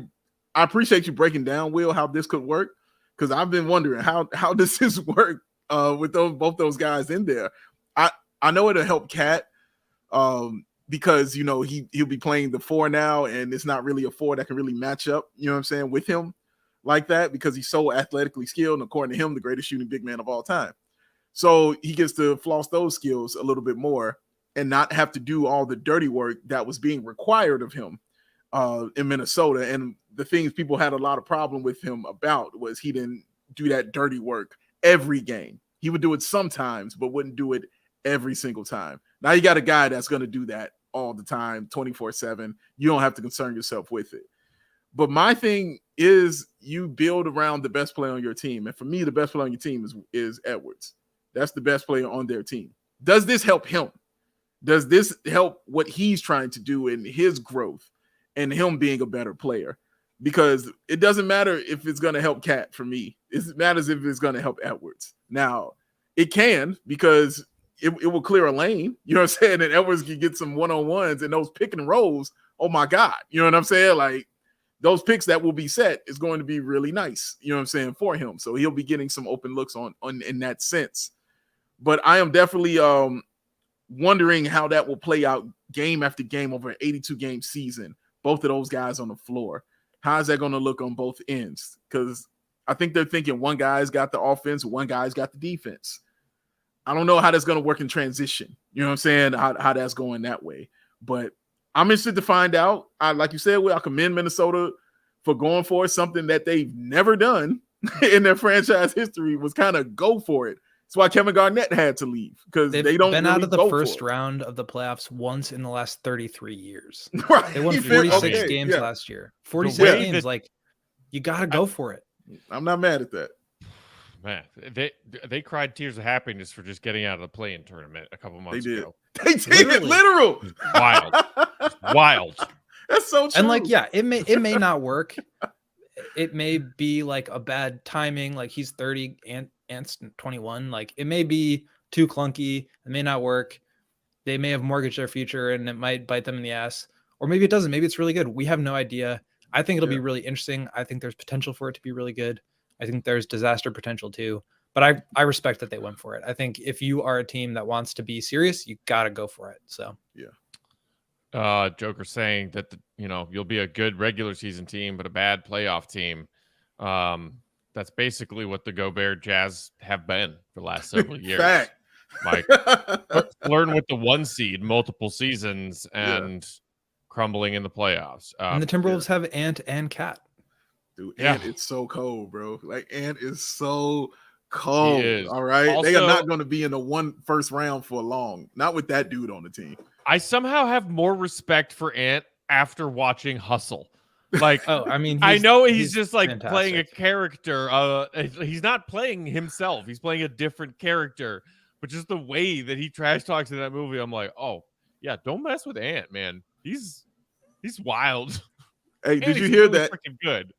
appreciate you breaking down, Will, how this could work, because I've been wondering how does this work with both those guys in there. I know it'll help Cat because, you know, he'll be playing the 4 now, and it's not really a 4 that can really match up, you know what I'm saying, with him like that, because he's so athletically skilled, and according to him, the greatest shooting big man of all time. So he gets to floss those skills a little bit more and not have to do all the dirty work that was being required of him in Minnesota. And the things people had a lot of problem with him about was he didn't do that dirty work every game. He would do it sometimes, but wouldn't do it every single time. Now you got a guy that's going to do that all the time, 24/7. You don't have to concern yourself with it. But my thing is, you build around the best player on your team. And for me, the best player on your team is Edwards. That's the best player on their team. Does this help him? Does this help what he's trying to do in his growth and him being a better player? Because it doesn't matter if it's going to help Cat for me. It matters if it's going to help Edwards. Now, it can, because it will clear a lane. You know what I'm saying? And Edwards can get some one-on-ones and those pick and rolls. Oh, my God. You know what I'm saying? Like, those picks that will be set is going to be really nice, you know what I'm saying, for him. So he'll be getting some open looks on in that sense. But I am definitely wondering how that will play out game after game over an 82-game season, both of those guys on the floor. How is that going to look on both ends? Because I think they're thinking one guy's got the offense, one guy's got the defense. I don't know how that's going to work in transition. You know what I'm saying? How that's going that way. But I'm interested to find out. Like you said, I commend Minnesota for going for something that they've never done in their franchise history, was kind of go for it. That's why Kevin Garnett had to leave, because they don't been really out of the go first for it. round of the playoffs once in the last 33 years. Right. They won 46 games last year. 46 games. Like, you got to go for it. I'm not mad at that. Man, they cried tears of happiness for just getting out of the play-in tournament a couple months ago. They did. Literal. Wild. Wild. That's so true. And like, yeah, it may not work. It may be like a bad timing. Like, he's 30 and Ant's 21. Like, it may be too clunky. It may not work. They may have mortgaged their future and it might bite them in the ass. Or maybe it doesn't. Maybe it's really good. We have no idea. I think it'll be really interesting. I think there's potential for it to be really good. I think there's disaster potential too. But I respect that they went for it. I think if you are a team that wants to be serious, you got to go for it. So, yeah. Joker saying that, you'll be a good regular season team, but a bad playoff team. That's basically what the Gobert Jazz have been for the last several years. Fact. Mike, learn with the 1 seed multiple seasons and crumbling in the playoffs. And the Timberwolves have Ant and Cat. Dude, Ant is so cold, bro. Like, Ant is so cold. All right. Also, they are not going to be in the first round for long. Not with that dude on the team. I somehow have more respect for Ant after watching Hustle. Like, I know he's just like fantastic. Playing a character. He's not playing himself. He's playing a different character. But just the way that he trash talks in that movie, I'm like, oh yeah, don't mess with Ant, man. He's wild. Hey, And did you he's hear really that? freaking good.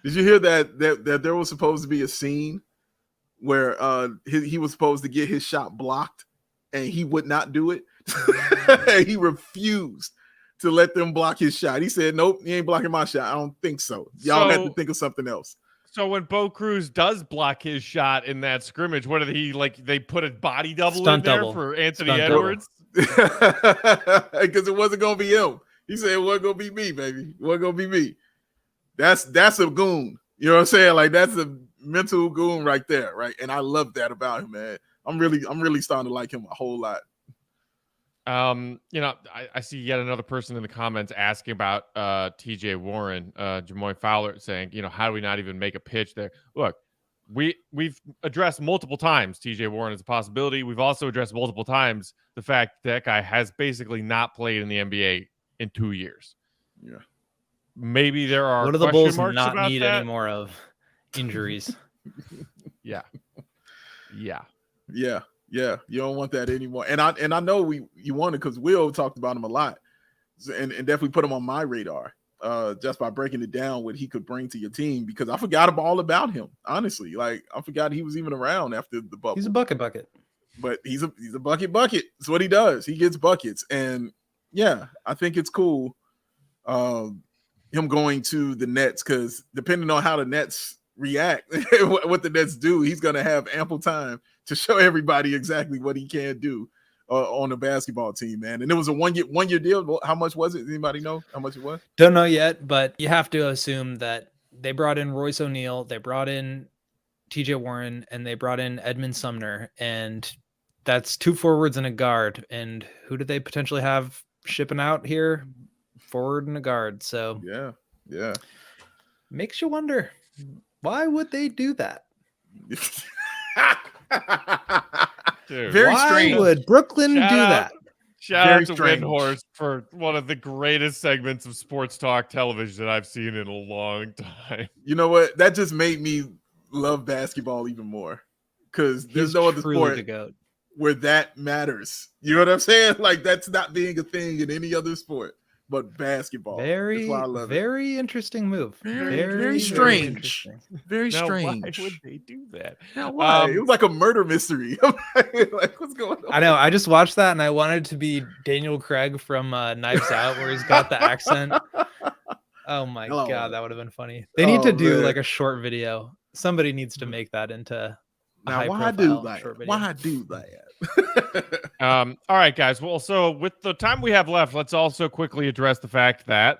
Did you hear that there was supposed to be a scene where he was supposed to get his shot blocked and he would not do it? He refused to let them block his shot. He said, "Nope, you ain't blocking my shot. I don't think so. Y'all have to think of something else." So when Bo Cruz does block his shot in that scrimmage, what are they put a body double Stunt in there double. for Anthony Stunt Edwards? Because it wasn't gonna be him. He said it wasn't gonna be me, baby. It wasn't gonna be me. That's a goon. You know what I'm saying? Like, that's a mental goon right there, right? And I love that about him, man. I'm really starting to like him a whole lot. I see yet another person in the comments asking about TJ Warren, Jamoy Fowler, saying, how do we not even make a pitch there? Look, we've addressed multiple times TJ Warren as a possibility. We've also addressed multiple times the fact that guy has basically not played in the NBA in 2 years. Yeah. Maybe there are What do the question Bulls marks not about need that? any more of? Injuries. Yeah. You don't want that anymore. And I know you want it because Will talked about him a lot, and definitely put him on my radar. Just by breaking it down, what he could bring to your team, because I forgot all about him. Honestly, like, I forgot he was even around after the bubble. He's a bucket. But he's a bucket. That's what he does. He gets buckets, and yeah, I think it's cool. Him going to the Nets, because depending on how the Nets react, what the Nets do, he's going to have ample time to show everybody exactly what he can do on a basketball team, man. And it was a one year deal. How much was it? Does anybody know how much it was? Don't know yet, but you have to assume that they brought in Royce O'Neal, they brought in TJ Warren, and they brought in Edmund Sumner, and that's 2 forwards and a guard. And who do they potentially have shipping out here? Forward and a guard. So yeah, makes you wonder, why would they do that? Dude, very why strange. would Brooklyn do that? Shout Very out to strange. Windhorst for one of the greatest segments of sports talk television that I've seen in a long time. You know what? That just made me love basketball even more, because there's no other sport where that matters. You know what I'm saying? Like, that's not being a thing in any other sport but basketball. That's why I love very interesting move. Very strange. Very Now, strange. why would they do that? Now, why? It was like a murder mystery. Like, what's going on? I know. I just watched that and I wanted to be Daniel Craig from Knives Out, where he's got the accent. Oh my God, that would have been funny. They need to do like a short video. Somebody needs to make that into now. Why do that? Why do that? All right, guys. Well, so with the time we have left, let's also quickly address the fact that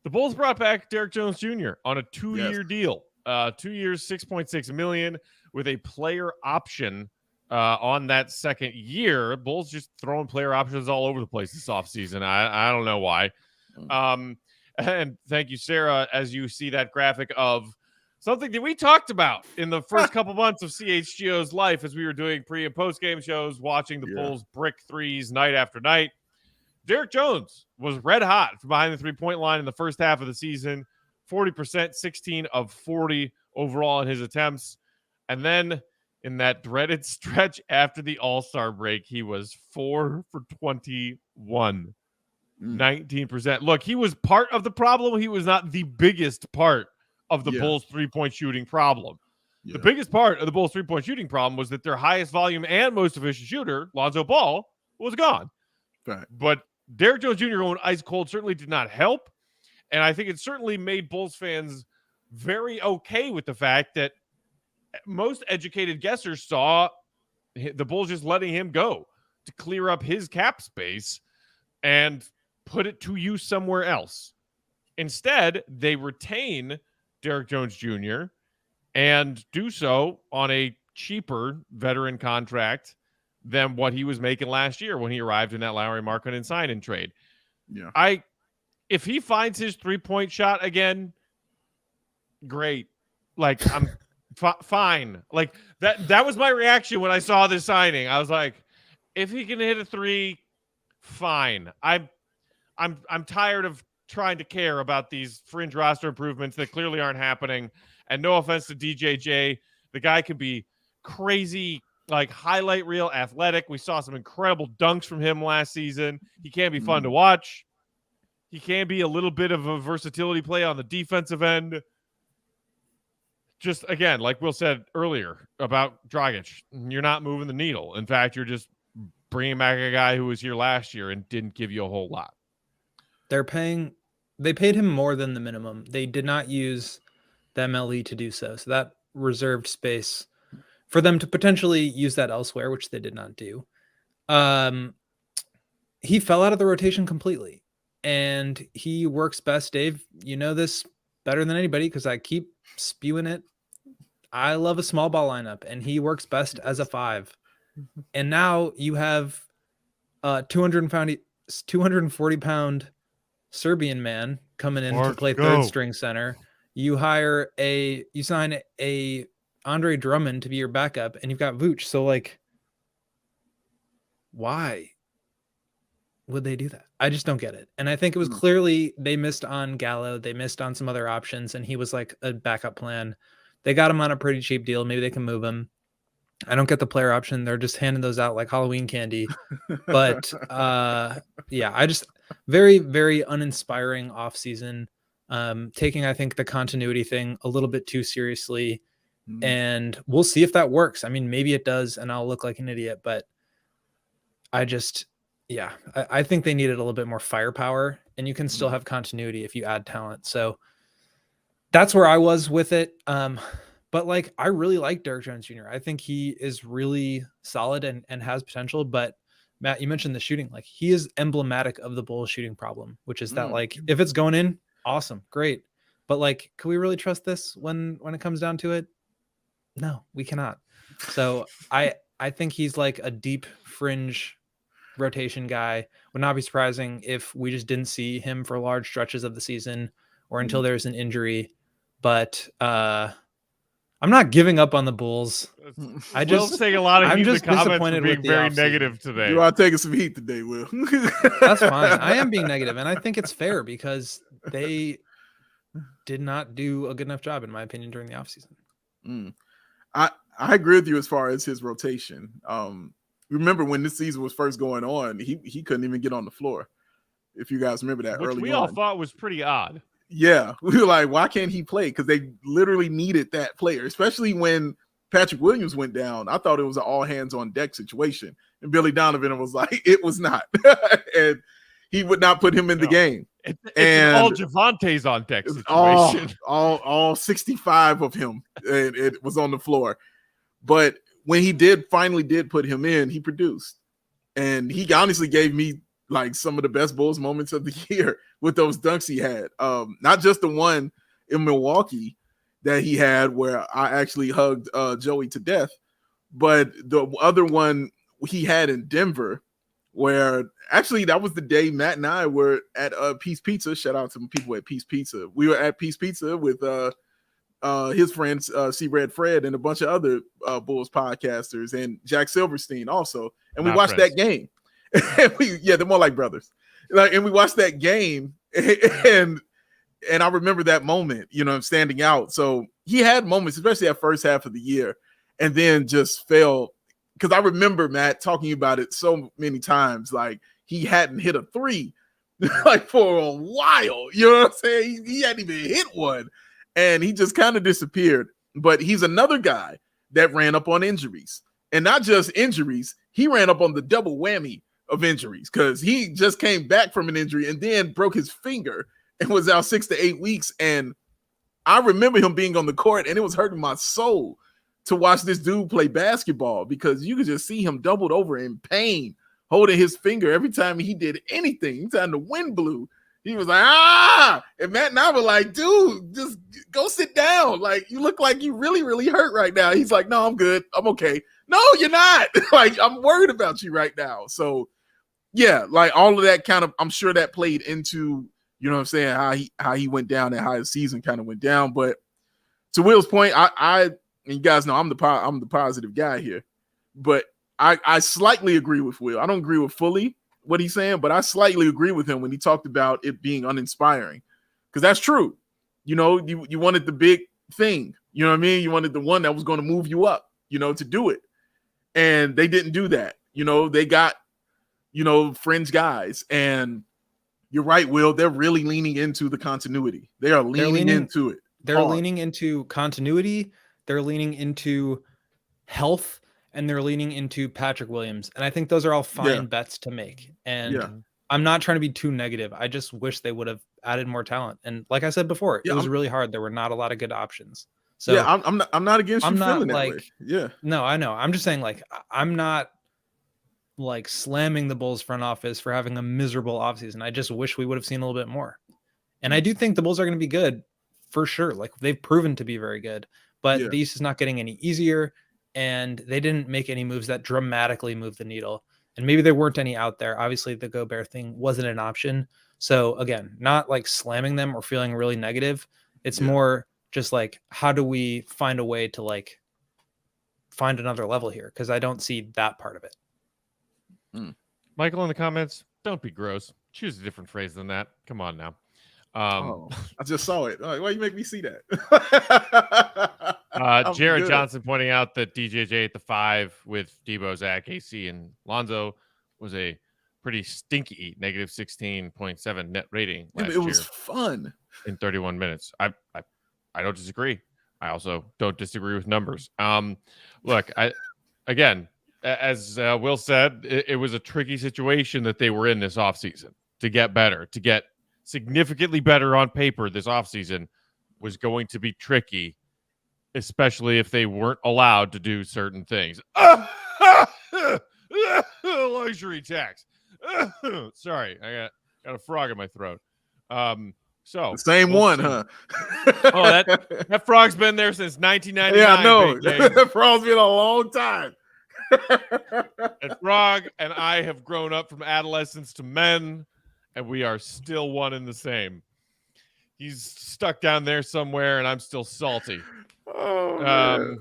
the Bulls brought back Derrick Jones Jr. on a 2-year deal, 2 years, $6.6 million, with a player option on that second year. Bulls just throwing player options all over the place this offseason. I don't know why. And thank you, Sarah, as you see that graphic of something that we talked about in the first couple months of CHGO's life as we were doing pre- and post-game shows, watching the Bulls brick threes night after night. Derrick Jones was red hot from behind the three-point line in the first half of the season, 40%, 16 of 40 overall in his attempts. And then in that dreaded stretch after the All-Star break, he was 4 for 21, 19%. Look, he was part of the problem. He was not the biggest part of the Bulls' three-point shooting problem. The biggest part of the Bulls' three-point shooting problem was that their highest volume and most efficient shooter, Lonzo Ball, was gone. Right. But Derrick Jones Jr. going ice cold certainly did not help, and I think it certainly made Bulls fans very okay with the fact that most educated guessers saw the Bulls just letting him go to clear up his cap space and put it to use somewhere else. Instead, they retain Derrick Jones Jr. and do so on a cheaper veteran contract than what he was making last year when he arrived in that Lowry Markkanen sign-in trade. Yeah. If he finds his three-point shot again, great. Like, I'm fine. Like, that was my reaction when I saw this signing. I was like, if he can hit a three, fine. I'm tired of trying to care about these fringe roster improvements that clearly aren't happening. And no offense to DJJ, the guy can be crazy, like highlight reel athletic. We saw some incredible dunks from him last season. He can be fun to watch. He can be a little bit of a versatility play on the defensive end. Just, again, like Will said earlier about Dragic, you're not moving the needle. In fact, you're just bringing back a guy who was here last year and didn't give you a whole lot. They paid him more than the minimum. They did not use the MLE to do so. So that reserved space for them to potentially use that elsewhere, which they did not do. He fell out of the rotation completely, and he works best. Dave, you know this better than anybody because I keep spewing it. I love a small ball lineup, and he works best as a 5. And now you have 240-pound Serbian man coming in to play third string center. You sign a Andre Drummond to be your backup, and you've got Vooch. So, like, why would they do that? I just don't get it. And I think it was clearly they missed on Gallo. They missed on some other options, and he was like a backup plan. They got him on a pretty cheap deal. Maybe they can move him. I don't get the player option. They're just handing those out like Halloween candy. But yeah, I just very, very uninspiring offseason. Taking, I think, the continuity thing a little bit too seriously. And we'll see if that works. I mean, maybe it does, and I'll look like an idiot, but I think they needed a little bit more firepower, and you can still have continuity if you add talent. So that's where I was with it. But like, I really like Derrick Jones Jr. I think he is really solid and has potential. But Matt, you mentioned the shooting. Like, he is emblematic of the Bulls shooting problem, which is that like, if it's going in, awesome, great. But like, can we really trust this when it comes down to it? No, we cannot. So I think he's like a deep fringe rotation guy. Would not be surprising if we just didn't see him for large stretches of the season or until there's an injury. But I'm not giving up on the Bulls. I just Will's taking a lot of heat in the comments disappointed for being with the very offseason. negative today. You are taking some heat today, Will. That's fine. I am being negative, and I think it's fair because they did not do a good enough job, in my opinion, during the offseason. I agree with you as far as his rotation. Remember when this season was first going on, he couldn't even get on the floor. If you guys remember that, which early we on. all thought was pretty odd. Yeah, we were like, why can't he play? Because they literally needed that player, especially when Patrick Williams went down. I thought it was an all hands on deck situation, and Billy Donovan was like, it was not, and he would not put him in the game. It's an all Javante's on deck situation. All 65 of him, and it was on the floor. But when he finally did put him in, he produced, and he honestly gave me like some of the best Bulls moments of the year with those dunks he had. Not just the one in Milwaukee that he had where I actually hugged Joey to death, but the other one he had in Denver where actually that was the day Matt and I were at Peace Pizza. Shout out to people at Peace Pizza. We were at Peace Pizza with his friends, C-Red Fred and a bunch of other Bulls podcasters and Jack Silverstein also. And we watched that game. They're more like brothers. And we watched that game and I remember that moment, standing out. So he had moments, especially that first half of the year, and then just fell. Because I remember Matt talking about it so many times, like he hadn't hit a three like for a while. You know what I'm saying? He hadn't even hit one, and he just kind of disappeared. But he's another guy that ran up on injuries, and not just injuries. He ran up on the double whammy of injuries because he just came back from an injury and then broke his finger and was out 6 to 8 weeks. And I remember him being on the court, and it was hurting my soul to watch this dude play basketball because you could just see him doubled over in pain, holding his finger every time he did anything. Anytime the wind blew, he was like, ah! And Matt and I were like, dude, just go sit down. Like, you look like you really, really hurt right now. He's like, no, I'm good. I'm okay. No, you're not. Like, I'm worried about you right now. So, yeah, like all of that kind of, I'm sure that played into, you know what I'm saying, how he went down and how his season kind of went down. But to Will's point, and you guys know I'm the positive guy here, but I slightly agree with Will. I don't agree with fully what he's saying, but I slightly agree with him when he talked about it being uninspiring, because that's true. You wanted the big thing. You know what I mean? You wanted the one that was going to move you up, to do it, and they didn't do that. They got fringe guys, and You're right, Will. They're really leaning into the continuity. They are leaning into it. They're leaning into continuity. They're leaning into health, and they're leaning into Patrick Williams. And I think those are all fine bets to make. And I'm not trying to be too negative. I just wish they would have added more talent. And like I said before, it was really hard. There were not a lot of good options. So I'm not against you feeling that way. Yeah. No, I know. I'm just saying, like, I'm not like slamming the Bulls front office for having a miserable offseason. I just wish we would have seen a little bit more. And I do think the Bulls are going to be good for sure. Like, they've proven to be very good, but the East is not getting any easier, and they didn't make any moves that dramatically moved the needle. And maybe there weren't any out there. Obviously, the Gobert thing wasn't an option. So again, not like slamming them or feeling really negative. It's more just like, how do we find a way to like find another level here? Because I don't see that part of it. Michael in the comments, don't be gross. Choose a different phrase than that. Come on now. I just saw it. Why you make me see that? Jared Johnson pointing out that DJJ at the 5 with Debo, Zach, AC, and Lonzo was a pretty stinky negative 16.7 net rating last year. It was fun in 31 minutes. I don't disagree. I also don't disagree with numbers. Look, again, as Will said, it was a tricky situation that they were in this offseason to get better, to get significantly better on paper. This offseason was going to be tricky, especially if they weren't allowed to do certain things. Luxury tax. Sorry, I got a frog in my throat. So the same one, huh? Oh, that frog's been there since 1999. Yeah, I know. That frog's been a long time. And Frog and I have grown up from adolescence to men, and we are still one and the same. He's stuck down there somewhere, and I'm still salty. Oh,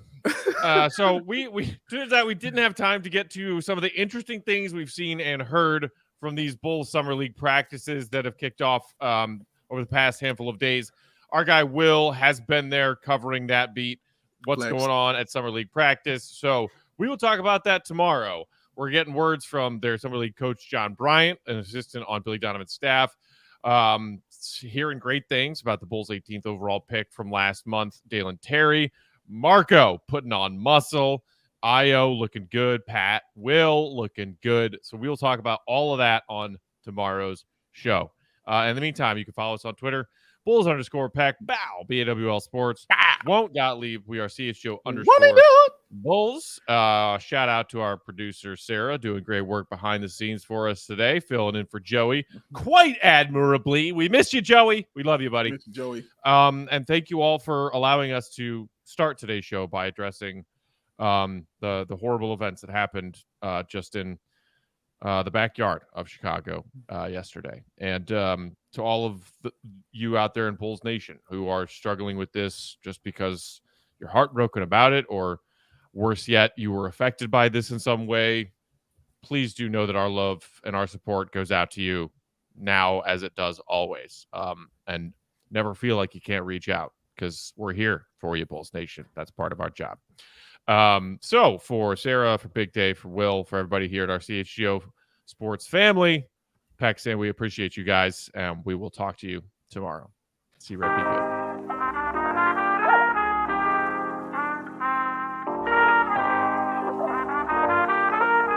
so we turns out we didn't have time to get to some of the interesting things we've seen and heard from these Bulls Summer League practices that have kicked off over the past handful of days. Our guy Will has been there covering that beat. What's going on at Summer League practice? So we will talk about that tomorrow. We're getting words from their Summer League coach, John Bryant, an assistant on Billy Donovan's staff. Hearing great things about the Bulls' 18th overall pick from last month, Dalen Terry. Marco putting on muscle. Io looking good. Pat, Will looking good. So we'll talk about all of that on tomorrow's show. In the meantime, you can follow us on Twitter, Bulls_Peck, Bow, BAWL Sports. Won't leave. We are CHGO Bulls. Shout out to our producer, Sarah, doing great work behind the scenes for us today, filling in for Joey quite admirably. We miss you, Joey. We love you, buddy. Miss you, Joey. And thank you all for allowing us to start today's show by addressing the horrible events that happened just in the backyard of Chicago yesterday. And to all of you out there in Bulls Nation who are struggling with this just because you're heartbroken about it, or worse yet, you were affected by this in some way, please do know that our love and our support goes out to you now as it does always. And never feel like you can't reach out, because we're here for you, Bulls Nation. That's part of our job. So for Sarah, for Big Dave, for Will, for everybody here at our CHGO Sports family, Peck saying we appreciate you guys, and we will talk to you tomorrow. See you, Red. Be good.